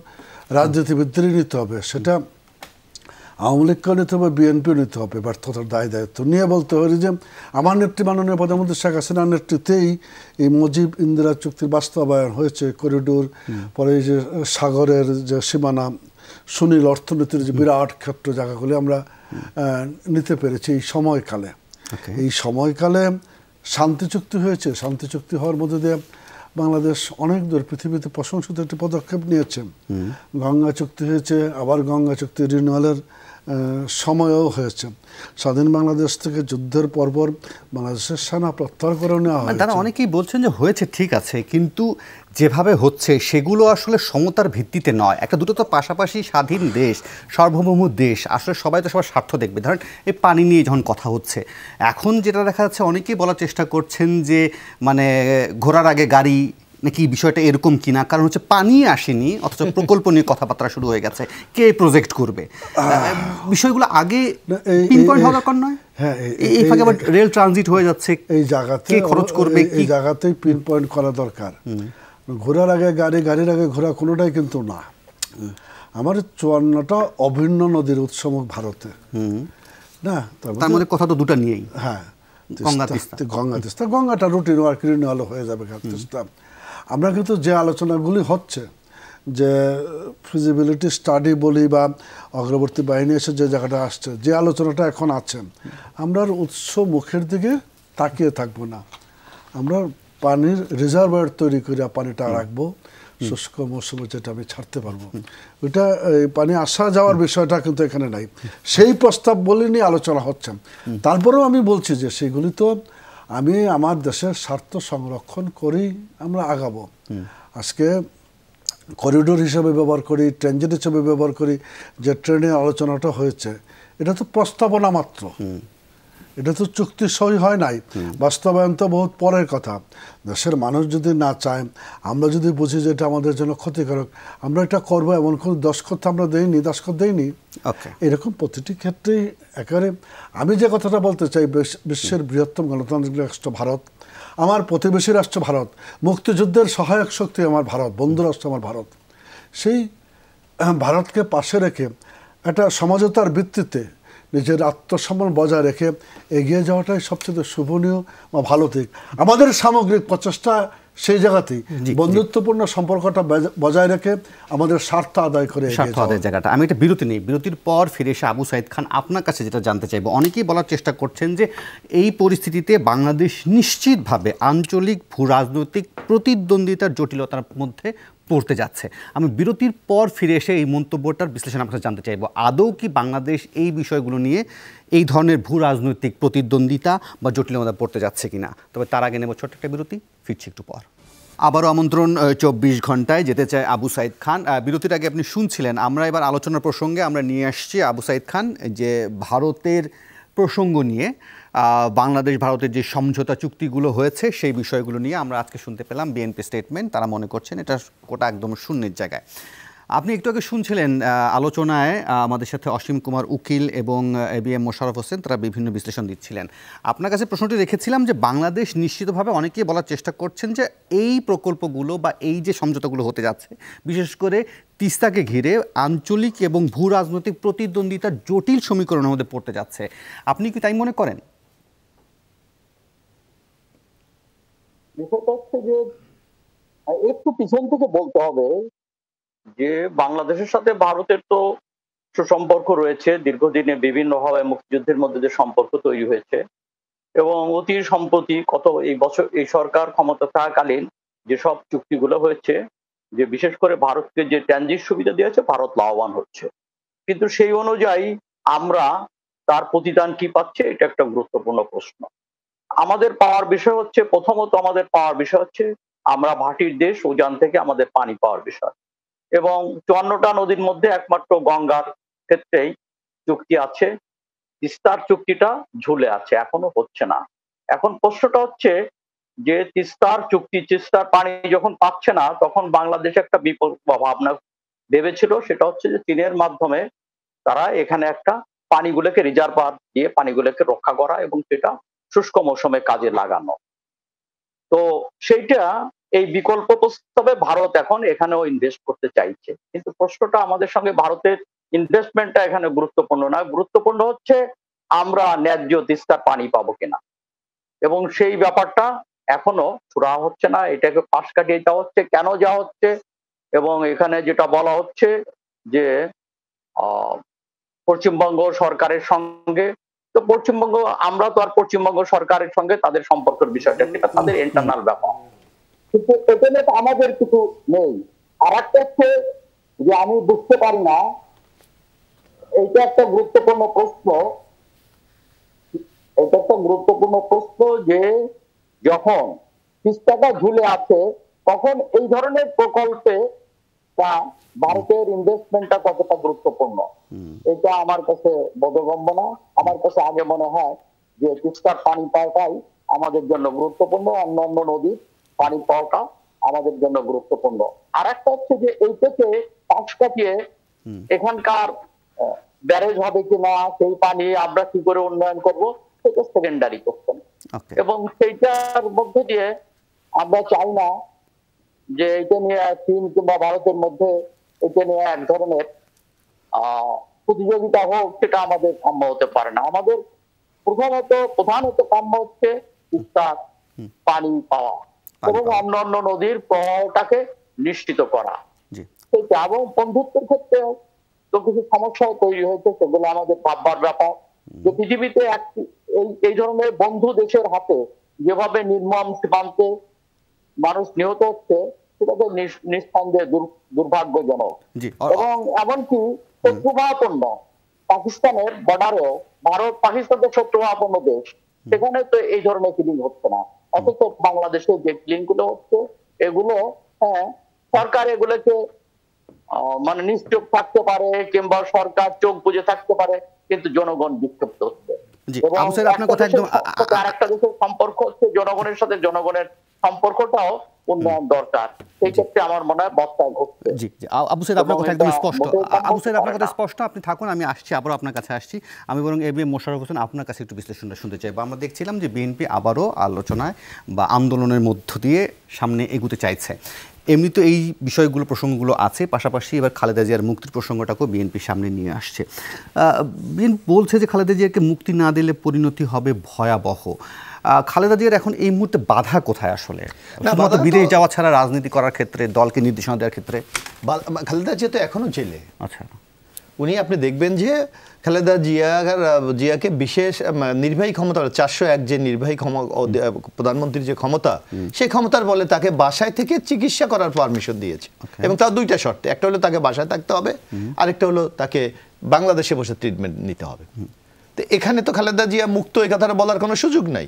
রাজনীতিবিদদেরই নিতে হবে, সেটা আওয়ামী লীগকেও নিতে হবে, বিএনপিও নিতে হবে। ব্যর্থতার দায়িত্ব নিয়ে বলতে পারি যে আমার নেত্রী মাননীয় প্রধানমন্ত্রী শেখ হাসিনার নেতৃত্বেই এই মুজিব-ইন্দিরা চুক্তির বাস্তবায়ন হয়েছে। করিডোর, পরে এই যে সাগরের যে সীমানা, সুনীল অর্থনীতির যে বিরাট ক্ষেত্র, জায়গাগুলি আমরা নিতে পেরেছি এই সময়কালে। এই সময়কালে শান্তি চুক্তি হয়েছে, শান্তি চুক্তি হওয়ার মধ্যে দিয়ে বাংলাদেশ অনেক দূর পৃথিবীতে প্রশংসিত একটি পদক্ষেপ নিয়েছে। গঙ্গা চুক্তি হয়েছে, আবার গঙ্গা চুক্তি রিনিউয়ালের সময়ও হয়েছে। স্বাধীন বাংলাদেশ থেকে যুদ্ধের পরপর বাংলাদেশের সেনা প্রত্যাহার করে নেওয়া হয়। তারা অনেকেই বলছেন যে হয়েছে ঠিক আছে, কিন্তু যেভাবে হচ্ছে সেগুলো আসলে সমতার ভিত্তিতে নয়। একটা দুটো তো পাশাপাশি স্বাধীন দেশ, সার্বভৌম দেশ, আসলে সবাই তো সবার স্বার্থ দেখবে। ধরেন এই পানি নিয়ে যখন কথা হচ্ছে, এখন যেটা দেখা যাচ্ছে অনেকেই বলার চেষ্টা করছেন যে মানে ঘোড়ার আগে গাড়ি নাকি, বিষয়টা এরকম কিনা, কারণ হচ্ছে পানি আসেনি অথচ প্রকল্প নিয়ে কথাবার্তা শুরু হয়ে গেছে, কে প্রজেক্ট করবে, বিষয়গুলো আগে পিনপয়েন্ট হওয়া দরকার নয়? হ্যাঁ, এই ফাঁকে আবার রেল ট্রানজিট হয়ে যাচ্ছে, এই জায়গাতে কে খরচ করবে, এই জায়গাতেই পিন পয়েন্ট করা দরকার। ঘোড়ার আগে গাড়ি, গাড়ির আগে ঘোড়া কোনোটাই কিন্তু না। আমার 54টা অভিন্ন নদীর উৎস ভারতে, না তার মধ্যে কথা তো দুটো নিয়েই। হ্যাঁ, গঙ্গা তিস্তা, গঙ্গাটা রুটিন ওয়ার্ক রিনিউয়াল হয়ে যাবে। তিস্তা আমরা কিন্তু যে আলোচনাগুলি হচ্ছে, যে ফিজিবিলিটি স্টাডি বলি বা অগ্রবর্তী বাহিনী এসে যে জায়গাটা আসছে, যে আলোচনাটা এখন আছে, আমরা উৎস মুখের দিকে তাকিয়ে থাকবো না। আমরা পানির রিজার্ভার তৈরি করে পানিটা রাখবো, শুষ্ক মৌসুমে যেটা আমি ছাড়তে পারবো, ওইটা পানি আসা যাওয়ার বিষয়টা কিন্তু এখানে নাই। সেই প্রস্তাব বলে নিয়ে আলোচনা হচ্ছে। তারপরেও আমি বলছি যে সেগুলি তো আমি আমার দেশের স্বার্থ সংরক্ষণ করেই আমরা আগাবো। আজকে করিডোর হিসেবে ব্যবহার করি, ট্রানজিট হিসেবে ব্যবহার করি, যে ট্রেনে আলোচনাটা হয়েছে এটা তো প্রস্তাবনা মাত্র, এটা তো চুক্তি সই হয় নাই, বাস্তবায়ন তো বহুত পরের কথা। দেশের মানুষ যদি না চায়, আমরা যদি বুঝি যে এটা আমাদের জন্য ক্ষতিকারক, আমরা এটা করবো এমন কোনো দস্খত আমরা দাসখত দেইনি। এরকম প্রতিটি ক্ষেত্রেই একেবারে আমি যে কথাটা বলতে চাই, বিশ্বের বৃহত্তম গণতান্ত্রিক রাষ্ট্র ভারত, আমার প্রতিবেশী রাষ্ট্র ভারত, মুক্তিযুদ্ধের সহায়ক শক্তি আমার ভারত, বন্ধু রাষ্ট্র আমার ভারত, সেই ভারতকে পাশে রেখে একটা সমঝোতার ভিত্তিতে নিজের আত্মসম্মান বজায় রেখে এগিয়ে যাওয়াটাই সবচেয়ে শুভনীয় বা ভালো দিক। আমাদের সামগ্রিক প্রচেষ্টা সেই জায়গাতেই বন্ধুত্বপূর্ণ সম্পর্কটা বজায় রেখে আমাদের স্বার্থ আদায় করে জায়গাটা। আমি একটা বিরতি নেই, বিরতির পর ফিরে এসে আবু সাইদ খান আপনার কাছে যেটা জানতে চাইবো, অনেকেই বলার চেষ্টা করছেন যে এই পরিস্থিতিতে বাংলাদেশ নিশ্চিতভাবে আঞ্চলিক ভূ রাজনৈতিক প্রতিদ্বন্দ্বিতার জটিলতার মধ্যে পড়তে যাচ্ছে। আমি বিরতির পর ফিরে এসে এই মন্তব্যটার বিশ্লেষণ আপনার জানতে চাইবো, আদৌ কি বাংলাদেশ এই বিষয়গুলো নিয়ে এই ধরনের ভূ রাজনৈতিক প্রতিদ্বন্দ্বিতা বা জটিলতা পড়তে যাচ্ছে কিনা। তবে তার আগে নেব ছোট্ট একটা বিরতি, ফিরছি একটু পর। আবারও আমন্ত্রণ 24 ঘন্টায়, যেতে চায় আবু সাইদ খান। বিরতির আগে আপনি শুনছিলেন, আমরা এবার আলোচনার প্রসঙ্গে আমরা নিয়ে আসছি আবু সাইদ খান, যে ভারতের প্রসঙ্গ নিয়ে, বাংলাদেশ ভারতের যে সমঝোতা চুক্তিগুলো হয়েছে সেই বিষয়গুলো নিয়ে আমরা আজকে শুনতে পেলাম বিএনপি স্টেটমেন্ট। তারা মনে করছেন এটা কোটা একদম শূন্যের জায়গায়। আপনি একটু আগে শুনছিলেন আলোচনায় আমাদের সাথে অসীম কুমার উকিল এবং ABM মোশাররফ হোসেন, তারা বিভিন্ন বিশ্লেষণ দিচ্ছিলেন। আপনার কাছে প্রশ্নটি রেখেছিলাম যে বাংলাদেশ নিশ্চিতভাবে, অনেকেই বলার চেষ্টা করছেন যে এই প্রকল্পগুলো বা এই যে সমঝোতাগুলো হতে যাচ্ছে, বিশেষ করে তিস্তাকে ঘিরে আঞ্চলিক এবং ভূ রাজনৈতিক প্রতিদ্বন্দ্বিতার জটিল সমীকরণের মধ্যে পড়তে যাচ্ছে। আপনি কি তাই মনে করেন? বিষয়টা হচ্ছে যে একটু পিছন থেকে বলতে হবে যে বাংলাদেশের সাথে ভারতের তো সুসম্পর্ক রয়েছে দীর্ঘদিনে, বিভিন্নভাবে মুক্তিযুদ্ধের মধ্যে যে সম্পর্ক তৈরি হয়েছে, এবং অতি সম্প্রতি এই বছর এই সরকার ক্ষমতা থাকাকালীন যেসব চুক্তিগুলো হয়েছে, যে বিশেষ করে ভারতকে যে ট্রানজিট সুবিধা দিয়েছে, ভারত লাভবান হচ্ছে। কিন্তু সেই অনুযায়ী আমরা তার প্রতিদান কি পাচ্ছে, এটা একটা গুরুত্বপূর্ণ প্রশ্ন। আমাদের পাওয়ার বিষয় হচ্ছে, প্রথমত আমাদের পাওয়ার বিষয় হচ্ছে আমরা ভাটির দেশ, উজান থেকে আমাদের পানি পাওয়ার বিষয়, এবং 54টা নদীর মধ্যে একমাত্র গঙ্গার ক্ষেত্রেই চুক্তি আছে। তিস্তার চুক্তিটা ঝুলে আছে, এখনো হচ্ছে না। এখন প্রশ্নটা হচ্ছে যে তিস্তার চুক্তি, তিস্তার পানি যখন পাচ্ছে না, তখন বাংলাদেশ একটা বিপদ ভাবনা ভেবেছিল, সেটা হচ্ছে যে চীনের মাধ্যমে তারা এখানে একটা পানিগুলোকে রিজার্ভার দিয়ে পানিগুলোকে রক্ষা করা এবং সেটা শুষ্ক মৌসুমে কাজে লাগানো। তো সেইটা এই বিকল্প প্রস্তাবে ভারত এখন এখানেও ইনভেস্ট করতে চাইছে, কিন্তু প্রশ্নটা আমাদের সঙ্গে ভারতের ইনভেস্টমেন্টটা এখানে গুরুত্বপূর্ণ না, গুরুত্বপূর্ণ হচ্ছে আমরা ন্যায্য তিস্তার পানি পাবো কিনা, এবং সেই ব্যাপারটা এখনো সুরাহা হচ্ছে না। এটাকে পাশ কাটিয়ে যাওয়া হচ্ছে। কেন যাওয়া হচ্ছে? এবং এখানে যেটা বলা হচ্ছে যে পশ্চিমবঙ্গ সরকারের সঙ্গে, তো পশ্চিমবঙ্গ, আমরা তো আর পশ্চিমবঙ্গ সরকারের সঙ্গে তাদের সম্পর্কের বিষয়টা, সেটা তাদের ইন্টারনাল ব্যাপার, কিন্তু এখানে তো আমাদের কিছু নেই। আর একটা হচ্ছে যে আমি বুঝতে পারি না, এইটা একটা গুরুত্বপূর্ণ প্রশ্ন, এটা একটা গুরুত্বপূর্ণ প্রশ্ন যে যখন তিস্তাটা ঝুলে আছে, তখন এই ধরনের প্রকল্পে ভারতের ইনভেস্টমেন্টটা কতটা গুরুত্বপূর্ণ, এটা আমার কাছে বোধগম্য না। আমার কাছে আগে মনে হয় যে তিস্তার পানি পাওয়াটাই আমাদের জন্য গুরুত্বপূর্ণ, অন্যান্য নদীর পানি পাওয়াটা আমাদের জন্য গুরুত্বপূর্ণ। আর একটা হচ্ছে যে এই থেকে পাশ কাটিয়ে এখানকার ব্যারেজ হবে কিনা, সেই পানি আমরা কি করে উন্নয়ন করব, সেটা সেকেন্ডারি কোশ্চেন। এবং সেইটার মধ্যে দিয়ে আমরা চাই না যে এটা নিয়ে চীন কিংবা ভারতের মধ্যে এটা নিয়ে এক ধরনের প্রতিযোগিতা হোক, সেটা আমাদের কাম্য হতে পারে না। আমাদের প্রধানত কাম্য হচ্ছে তিস্তার পানি পাওয়া এবং অন্যান্য নদীর প্রবাহটাকে নিশ্চিত করা, সেটা। এবং বন্ধুত্বের ক্ষেত্রে তো কিছু সমস্যাও তৈরি হয়েছে, সেগুলো আমাদের ভাববার ব্যাপার। যে পৃথিবীতে এই ধরনের বন্ধু দেশের হাতে যেভাবে নির্মম সীমান্তে মানুষ নিহত হচ্ছে, সেটা তো নিঃসন্দেহে দুর্ভাগ্যজনক। এবং এমনকি শত্রুভাবাপন্ন পাকিস্তানের বর্ডারেও, ভারত পাকিস্তান তো শত্রুভাবাপন্ন দেশ, সেখানে তো এই ধরনের কিলিং হচ্ছে না। অথচ বাংলাদেশে যে কিলিং গুলো হচ্ছে এগুলো, হ্যাঁ সরকার এগুলোকে মানে নিশ্চুপ থাকতে পারে কিংবা সরকার চোখ বুজে থাকতে পারে, কিন্তু জনগণ বিক্ষিপ্ত হচ্ছে। আরেকটা দেশের সম্পর্ক হচ্ছে জনগণের সাথে জনগণের সম্পর্কটাও উন্নয়ন দরকার। সেই ক্ষেত্রে আমার মনে হয় বক্তা ঘটছে। জি জি, আবু সাইদ আপনার কথা একদম স্পষ্ট। আবু সাইদ আপনার কথা স্পষ্ট, আপনি থাকুন, আমি আসছি, আবারও আপনার কাছে আসছি। আমি বরং এবিএম মোশাররফ হোসেন আপনার কাছে একটু বিশ্লেষণটা শুনতে চাইব। আমরা দেখছিলাম যে বিএনপি আবারও আলোচনায় বা আন্দোলনের মধ্য দিয়ে সামনে এগুতে চাইছে। এমনি তো এই বিষয়গুলো প্রসঙ্গগুলো আছে, পাশাপাশি এবার খালেদা জিয়ার মুক্তির প্রসঙ্গটাকেও বিএনপি সামনে নিয়ে আসছে। বিএনপি বলছে যে খালেদা জিয়াকে মুক্তি না দিলে পরিণতি হবে ভয়াবহ। খালেদা জিয়ার এখন এই মুহূর্তে বাধা কোথায় আসলে? শুধুমাত্র বিদেশ যাওয়া ছাড়া রাজনীতি করার ক্ষেত্রে, দলকে নির্দেশনা দেওয়ার ক্ষেত্রে? খালেদা জিয়া তো এখনো জেলে। আচ্ছা, উনি আপনি দেখবেন যে খালেদা জিয়াকে বিশেষ নির্বাহী ক্ষমতা, 401 যে নির্বাহী প্রধানমন্ত্রীর যে ক্ষমতা, সেই ক্ষমতার বলে তাকে বাসায় থেকে চিকিৎসা করার পারমিশন দিয়েছে। এবং তার দুইটা শর্তে, একটা হলো তাকে বাসায় থাকতে হবে, আরেকটা হলো তাকে বাংলাদেশে বসে ট্রিটমেন্ট নিতে হবে। তো এখানে তো খালেদা জিয়া মুক্ত, এই কথাটা বলার কোনো সুযোগ নাই।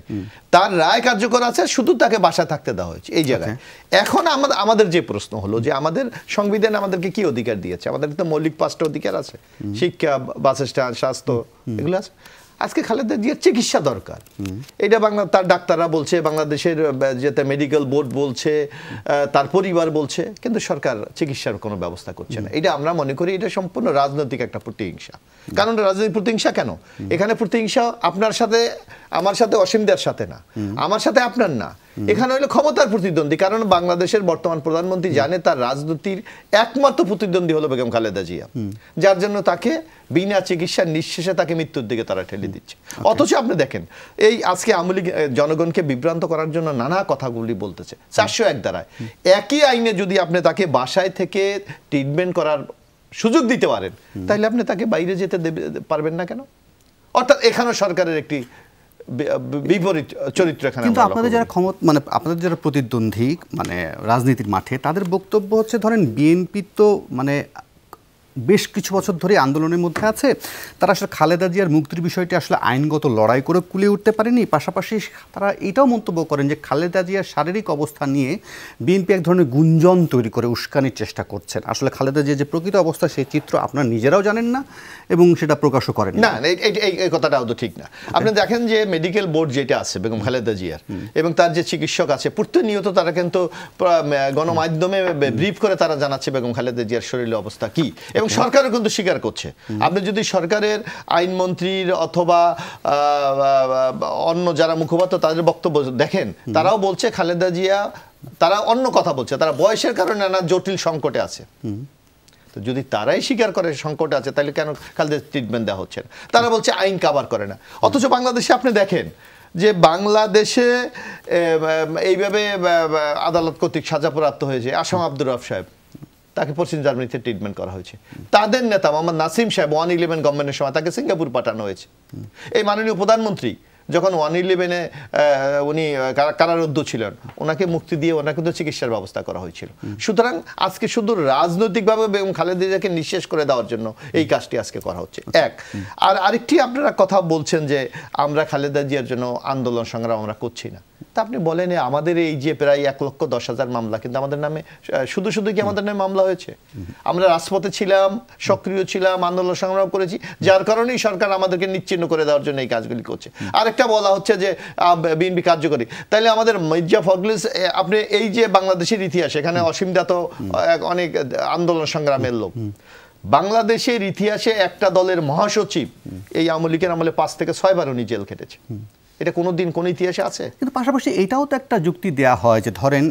তার রায় কার্যকর আছে, শুধু তাকে বাসায় থাকতে দেওয়া হয়েছে এই জায়গায়। এখন আমাদের যে প্রশ্ন হলো যে আমাদের সংবিধান আমাদেরকে কি অধিকার দিয়েছে? আমাদের তো মৌলিক 5টা অধিকার আছে, শিক্ষা, বাসস্থান, স্বাস্থ্য, এগুলো আছে। আজকে খালেদা জিয়ার চিকিৎসা দরকার, এটা তার ডাক্তাররা বলছে, বাংলাদেশের যেটা মেডিকেল বোর্ড বলছে, তার পরিবার বলছে, কিন্তু সরকার চিকিৎসার কোনো ব্যবস্থা করছে না। এটা আমরা মনে করি এটা সম্পূর্ণ রাজনৈতিক একটা প্রতিহিংসা। কারণ রাজনৈতিক প্রতিহিংসা কেন? এখানে প্রতিহিংসা আপনার সাথে, আমার সাথে, অসীমদের সাথে না, আমার সাথে আপনার না, এখানে হলো ক্ষমতার প্রতিদ্বন্দ্বী। কারণ বাংলাদেশের বর্তমান প্রধানমন্ত্রী জানে তার রাজনীতির একমাত্র প্রতিদ্বন্দ্বী হলো বেগম খালেদা জিয়া, যার জন্য তাকে বিনা চিকিৎসার নিঃশেষে তাকে মৃত্যুর দিকে তারা ঠেলে দিচ্ছে। অথচ আপনি দেখেন এই আজকে আওয়ামী লীগ জনগণকে বিভ্রান্ত করার জন্য নানা কথাগুলি বলতেছে। 401 দ্বারায় একই আইনে যদি আপনি তাকে বাসায় থেকে ট্রিটমেন্ট করার সুযোগ দিতে পারেন, তাহলে আপনি তাকে বাইরে যেতে পারবেন না কেন? অর্থাৎ এখানেও সরকারের একটি বিপরীত চরিত্র। কিন্তু আপনাদের যারা মানে আপনাদের যারা প্রতিদ্বন্দ্বী মানে রাজনীতির মাঠে, তাদের বক্তব্য হচ্ছে ধরেন বিএনপি তো মানে বেশ কিছু বছর ধরে আন্দোলনের মধ্যে আছে, তারা আসলে খালেদা জিয়ার মুক্তির বিষয়টি আসলে আইনগত লড়াই করে কুলিয়ে উঠতে পারেনি। পাশাপাশি তারা এটাও মন্তব্য করেন যে খালেদা জিয়ার শারীরিক অবস্থা নিয়ে বিএনপি এক ধরনের গুঞ্জন তৈরি করে উস্কানির চেষ্টা করছেন। আসলে খালেদা জিয়ার যে প্রকৃত অবস্থা সেই চিত্র আপনারা নিজেরাও জানেন না এবং সেটা প্রকাশও করেন না। এই কথাটাও তো ঠিক না। আপনি দেখেন যে মেডিকেল বোর্ড যেটা আছে বেগম খালেদা জিয়ার, এবং তার যে চিকিৎসক আছে, প্রতিনিয়ত তারা কিন্তু গণমাধ্যমে ব্রিফ করে তারা জানাচ্ছে বেগম খালেদা জিয়ার শরীরের অবস্থা কি, এবং সরকারও কিন্তু স্বীকার করছে। আপনি যদি সরকারের আইনমন্ত্রীর অথবা অন্য যারা মুখপাত্র তাদের বক্তব্য দেখেন, তারাও বলছে খালেদা জিয়া, তারা অন্য কথা বলছে, তারা বয়সের কারণে নানা জটিল সংকটে আছে। তো যদি তারাই স্বীকার করে সংকটে আছে, তাহলে কেন খালেদা ট্রিটমেন্ট দেওয়া হচ্ছে না? তারা বলছে আইন কাভার করে না। অথচ বাংলাদেশে আপনি দেখেন যে বাংলাদেশে এইভাবে আদালত কর্তৃক সাজাপ্রাপ্ত হয়েছে আসাম আব্দুর রব সাহেব, তাকে পশ্চিম জার্মানিতে ট্রিটমেন্ট করা হয়েছে। তাদের নেতা মোহাম্মদ নাসিম সাহেব 111 গভর্নমেন্টের সময় তাকে সিঙ্গাপুর পাঠানো হয়েছে। এই মাননীয় প্রধানমন্ত্রী যখন 111-এ উনি কারারুদ্ধ ছিলেন, ওনাকে মুক্তি দিয়ে ওনাকে কিন্তু চিকিৎসার ব্যবস্থা করা হয়েছিল। সুতরাং আজকে শুধু রাজনৈতিকভাবে বেগম খালেদা জিয়াকে নিঃশেষ করে দেওয়ার জন্য এই কাজটি আজকে করা হচ্ছে। এক আর আরেকটি আপনারা কথা বলছেন যে আমরা খালেদা জিয়ার জন্য আন্দোলন সংগ্রাম আমরা করছি না। তা আপনি বলেন আমাদের এই যে প্রায় 1,10,000 মামলা, কিন্তু আমাদের নামে শুধু কি আমাদের নামে মামলা হয়েছে? আমরা রাজপথে ছিলাম, সক্রিয় ছিলাম, আন্দোলন সংগ্রাম করেছি, যার কারণেই সরকার আমাদেরকে নিশ্চিহ্ন করে দেওয়ার জন্য এই কাজগুলি করছে। আরেকটা বলা হচ্ছে যে বিএনপি কার্যকরী, তাইলে আমাদের মির্জা ফখরুল, আপনি এই যে বাংলাদেশের ইতিহাস, এখানে অসীমদা তো অনেক আন্দোলন সংগ্রামের লোক, বাংলাদেশের ইতিহাসে একটা দলের মহাসচিব এই আওয়ামী লীগের আমলে 5 থেকে 6 বার উনি জেল খেটেছে। এটা কোনোদিন কোন ইতিহাসে আছে? কিন্তু পাশাপাশি এটাও তো একটা যুক্তি দেয়া হয় যে ধরেন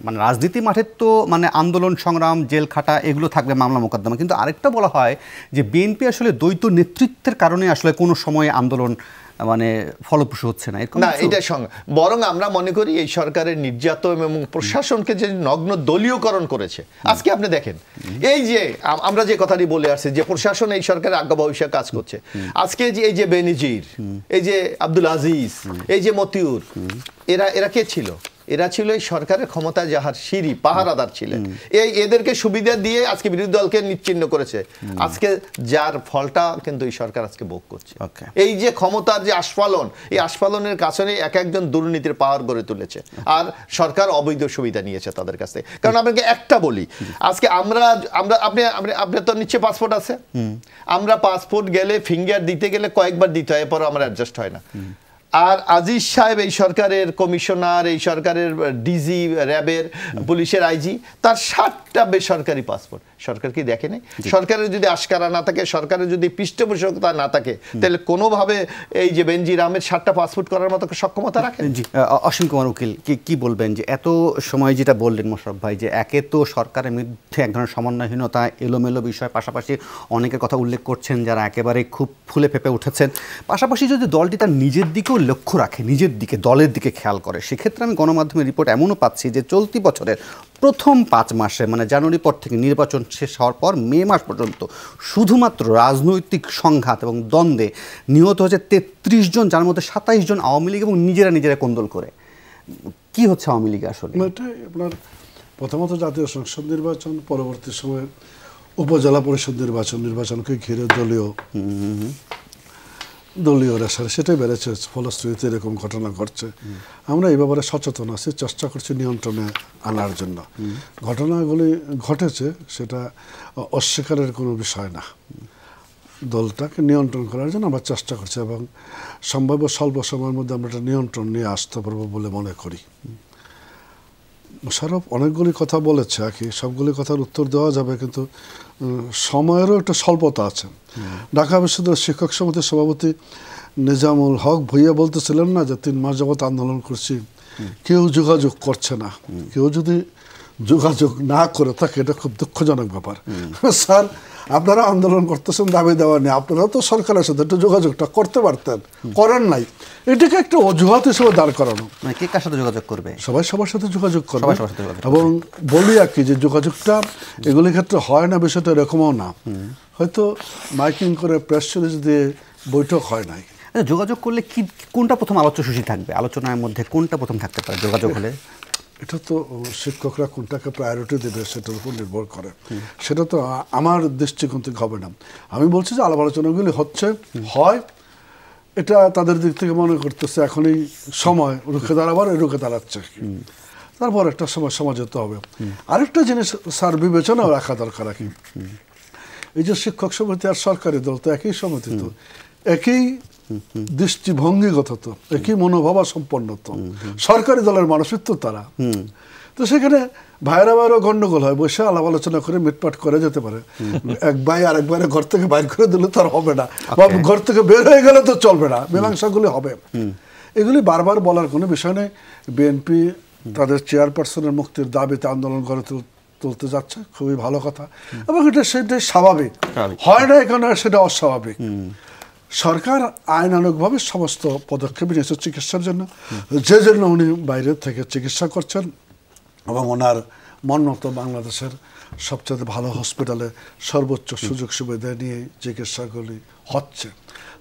মানে রাজনীতি মাঠে তো মানে আন্দোলন সংগ্রাম, জেল খাটা এগুলো থাকবে, মামলা মোকদ্দমা, কিন্তু আরেকটা বলা হয় যে বিএনপি আসলে দ্বৈত নেতৃত্বের কারণে আসলে কোনো সময় আন্দোলন মানে ফলপ্রসূ হচ্ছে না। না, এটা বরং আমরা মনে করি এই সরকারের নির্যাতন এবং প্রশাসনকে যে নগ্ন দলীয়করণ করেছে। আজকে আপনি দেখেন এই যে আমরা যে কথাটি বলে আসছি যে প্রশাসন এই সরকারের আজ্ঞা ভবিষ্যৎ কাজ করছে, আজকে যে এই যে বেনজির, এই যে আব্দুল আজিজ, এই যে মতিউর, এরা কে ছিল? এরা ছিল এই সরকারের ক্ষমতায় যাহার সিঁড়ি পাহারাদার ছিলেন, এদেরকে সুবিধা দিয়ে আজকে বিরোধী দলকে নিশ্চিহ্ন করেছে। আজকে যার ফলটা কিন্তু এই সরকার আজকে ভোগ করছে। এই যে ক্ষমতার যে আস্ফালন, এই আস্ফালনের কাছনে এক একজন দুর্নীতির পাহাড় গড়ে তুলেছে, আর সরকার অবৈধ সুবিধা নিয়েছে তাদের কাছে। কারণ আপনাকে একটা বলি, আজকে আপনার তো নিচ্ছে পাসপোর্ট আছে, আমরা পাসপোর্ট গেলে ফিঙ্গার দিতে গেলে কয়েকবার দিতে হয়, এরপর আমার অ্যাডজাস্ট হয় না। আর আজিজ সাহেব এই সরকারের কমিশনার, এই সরকারের ডিজি, র্যাবের, পুলিশের আইজি, তার 60টা বেসরকারি পাসপোর্ট। সরকার কি দেখে নাই? সরকারের যদি আশকারা না থাকে, সরকারের যদি পৃষ্ঠপোষকতা না থাকে, তাহলে কোনোভাবে এই যে বেনজির আহমেদ 60টা পাসপোর্ট করার মতো সক্ষমতা রাখেন? জি, অসীম কুমার উকিল কি বলবেন যে এত সময় যেটা বললেন মোশাররফ ভাই, যে একে তো সরকারের মধ্যে এক ধরনের সমন্বয়হীনতা, এলোমেলো বিষয়, পাশাপাশি অনেকের কথা উল্লেখ করছেন যারা একেবারে খুব ফুলে ফেপে উঠেছেন, পাশাপাশি যদি দলটি তার নিজের দিকেও লক্ষ্য রাখে, নিজের দিকে, দলের দিকে খেয়াল করে, সেক্ষেত্রে আমি গণমাধ্যমের রিপোর্ট এমনও পাচ্ছি যে চলতি বছরের প্রথম 5 মাসে, মানে জানুয়ারি পর থেকে নির্বাচন শেষ হওয়ার পর মে মাস পর্যন্ত শুধুমাত্র রাজনৈতিক সংঘাত এবং দ্বন্দ্বে নিহত হয়েছে 33 জন, যার মধ্যে 27 জন আওয়ামী লীগ এবং নিজেরা কোন্দল করে। কি হচ্ছে আওয়ামী লীগ আসলে? এটাই আপনার প্রথমত জাতীয় সংসদ নির্বাচন, পরবর্তী সময়ে উপজেলা পরিষদ নির্বাচনকে ঘিরে দলীয় রেশারে সেটাই বেড়েছে, ফলশ্রুতিতে এরকম ঘটনা ঘটছে। আমরা এই ব্যাপারে সচেতন আছি, চেষ্টা করছি নিয়ন্ত্রণে আনার জন্য। ঘটনাগুলি ঘটেছে, সেটা অস্বীকারের কোনো বিষয় না। দলটাকে নিয়ন্ত্রণ করার জন্য আমরা চেষ্টা করছি এবং সম্ভাব্য স্বল্প সময়ের মধ্যে আমরা একটা নিয়ন্ত্রণ নিয়ে আসতে পারবো বলে মনে করি। মোশাররফ অনেকগুলি কথা বলেছে, আর কি সবগুলি কথার উত্তর দেওয়া যাবে, কিন্তু সময়েরও একটা স্বল্পতা আছে। ঢাকা বিশ্ববিদ্যালয়ের শিক্ষক সমিতির সভাপতি নিজামুল হক ভূঁইয়া বলতেছিলেন না যে 3 মাস যাবত আন্দোলন করছি, কেউ যোগাযোগ করছে না। কেউ যদি যোগাযোগ না করে থাকে, এটা খুব দুঃখজনক ব্যাপার। স্যার, আপনারা আন্দোলন করতেছেন দাবি দেওয়া নিয়ে, আপনারাও তো সরকারের সাথে একটু যোগাযোগটা করতে পারতেন, করেন নাই। এটাকে একটা অজুহাত হিসেবে দাঁড় করানো। কে কার সাথে যোগাযোগ করবে? সবাই সবার সাথে যোগাযোগ করবে। এবং বলি আর কি, যে যোগাযোগটা এগুলির ক্ষেত্রে হয় না, বিষয়টা এরকমও না। হয়তো মাইকিং করে প্রেস রিলিজ দিয়ে বৈঠক হয় নাই। যোগাযোগ করলে কোনটা প্রথম আলোচ্যসূচি থাকবে? আলোচনার মধ্যে কোনটা প্রথম থাকতে পারে যোগাযোগ হলে? এটা তো শিক্ষকরা কোনটাকে প্রায়োরিটি দেবে সেটার উপর নির্ভর করে। সেটা তো আমার দৃষ্টিকোণ থেকে হবে না। আমি বলছি যে আলাপ আলোচনাগুলি হয়, এটা তাদের দিক থেকে মনে করতেছে এখনই সময় রুখে দাঁড়াবার, রুখে দাঁড়াচ্ছে। তারপর একটা সময় সমাজত হবে। আরেকটা জিনিস স্যার বিবেচনাও রাখা দরকার। এই যে শিক্ষক সমিতি আর সরকারি দল তো একই সমিতি, তো একই দৃষ্টিভঙ্গিগত, তো একই মনোভাবা সম্পন্ন, তো সরকারি দলের মানুষের তো তারা। তো সেখানে ভাইরা গন্ডগোল হয়, বসে আলাপ আলোচনা করে মিটপাট করে যেতে পারে। এক ভাই আরেক ভাইয়ের ঘর থেকে বাইর করে দিলে তো আর হবে না, বা ঘর থেকে বের হয়ে গেলে তো চলবে না, মীমাংসাগুলি হবে। এগুলি বারবার বলার কোনো বিষয় নেই। বিএনপি তাদের চেয়ারপারসনের মুক্তির দাবিতে আন্দোলন করে তুলতে যাচ্ছে, খুবই ভালো কথা, এবং সেটাই স্বাভাবিক। হয় না এখানে সেটা অস্বাভাবিক। সরকার আইনানুগভাবে সমস্ত পদক্ষেপ নিয়েছে চিকিৎসার জন্য, যে জন্য উনি বাইরে থেকে চিকিৎসা করছেন, এবং ওনার মন্নত বাংলাদেশের সবচেয়ে ভালো হসপিটালে সর্বোচ্চ সুযোগ সুবিধা নিয়ে চিকিৎসাগুলি হচ্ছে।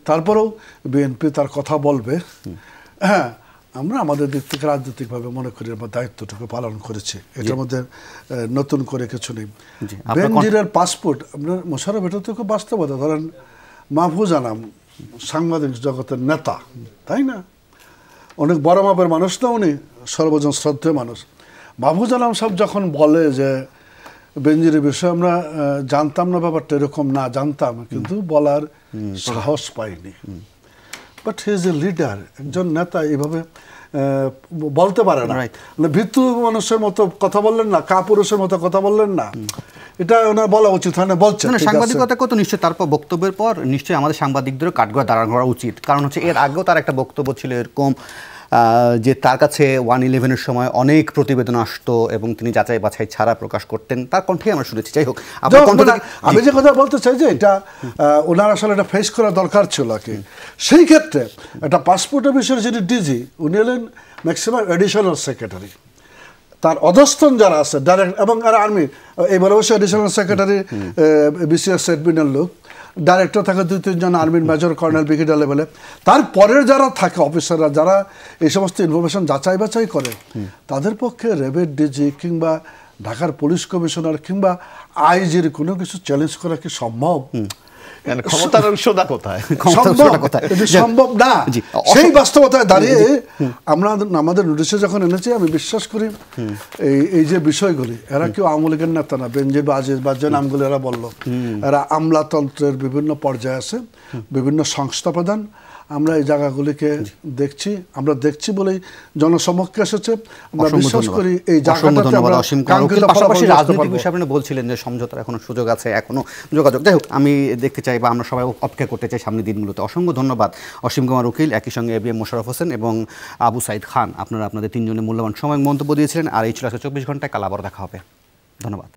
তারপরেও বিএনপি তার কথা বলবে। হ্যাঁ, আমরা আমাদের দিক থেকে রাজনৈতিকভাবে মনে করি আমরা দায়িত্বটুকু পালন করেছি, এটার মধ্যে নতুন করে কিছু নেই। বেনজিরের পাসপোর্ট, আপনার মোশাররফ, এটা তো খুব বাস্তবতা। ধরেন মাহফুজ আনাম সাংবাদিক জগতের নেতা, তাই না? অনেক বড় মাপের মানুষ না উনি, সর্বজন শ্রদ্ধেয় মানুষ। মাহফুজ আনাম সাহেব যখন বলে যে বেনজিরের বিষয়ে আমরা জানতাম না, ব্যাপারটা এরকম না, জানতাম কিন্তু বলার সাহস পাইনি। But he is a leader, একজন নেতা এইভাবে বলতে পারে না। ভিত্তু মানুষের মতো কথা বললেন না, কাপুরুষের মতো কথা বললেন না, এটা ওনার বলা উচিত হয় না। বলছেন সাংবাদিকতা কত নিশ্চয়ই, তারপর বক্তব্যের পর নিশ্চয়ই আমাদের সাংবাদিকদেরও কাঠগড়ায় দাঁড়ানো করা উচিত। কারণ হচ্ছে এর আগেও তার একটা বক্তব্য ছিল এরকম, যে তার কাছে 1/11-এর সময় অনেক প্রতিবেদন আসতো এবং তিনি যাচাই বাছাই ছাড়া প্রকাশ করতেন, তার কণ্ঠে আমরা শুনেছি। যাই হোক, আমি যে কথা বলতে চাই যে এটা ওনার আসলে এটা ফেস করা দরকার ছিল আর কি। সেই ক্ষেত্রে একটা পাসপোর্ট অফিসের যিনি ডিজি, উনি হলেন ম্যাক্সিমাম এডিশনাল সেক্রেটারি। তার অধস্তন যারা আছে ডাইরেক্ট এবং আর্মি, এবার অবশ্যই এডিশনাল সেক্রেটারি বিসিএস অ্যাডমিনের লোক, ডাইরেক্টর থাকে 2-3 জন আর্মির মেজর কর্নেল ব্রিগেডিয়ার লেভেলে, তারপরের যারা থাকে অফিসাররা যারা এই সমস্ত ইনফরমেশন যাচাই বাছাই করে, তাদের পক্ষে র্যাবের ডিজি কিংবা ঢাকার পুলিশ কমিশনার কিংবা আইজির কোনো কিছু চ্যালেঞ্জ করা কি সম্ভব? ক্ষমতার সোজা কোথায়? সম্ভব না। সেই বাস্তবতায় দাঁড়িয়ে আমরা আমাদের নোটিশে যখন এনেছি, আমি বিশ্বাস করি এই যে বিষয়গুলি, এরা কেউ আওয়ামী লীগের নেতা না, বেনজির বা আজিজ বা যে নামগুলো এরা বললো, এরা আমলাতন্ত্রের বিভিন্ন পর্যায়ে আছে, বিভিন্ন সংস্থা প্রধান। আমরা এই জায়গাগুলিকে দেখছি, আমরা দেখছি বলেই জনসমক্ষে এসেছে। আমরা বিশ্বাস করি এই জায়গাটাতে আমরা কাঙ্ক্ষিত পাশাপাশি রাজনৈতিক বিষয়ে আপনি বলছিলেন যে সমঝোতার এখনো সুযোগ আছে, এখনো যোগাযোগ। যাই হোক, আমি দেখতে চাই বা আমরা সবাই অপেক্ষা করতে চাই সামনের দিনগুলোতে। অসংখ্য ধন্যবাদ অসীম কুমার উকিল, একই সঙ্গে ABM মোশাররফ হোসেন এবং আবু সাইদ খান। আপনারা আপনাদের তিনজনের মূল্যবান সময় মন্তব্য দিয়েছিলেন। আর এই ছিল 24 ঘন্টায়। কাল আবার দেখা হবে। ধন্যবাদ।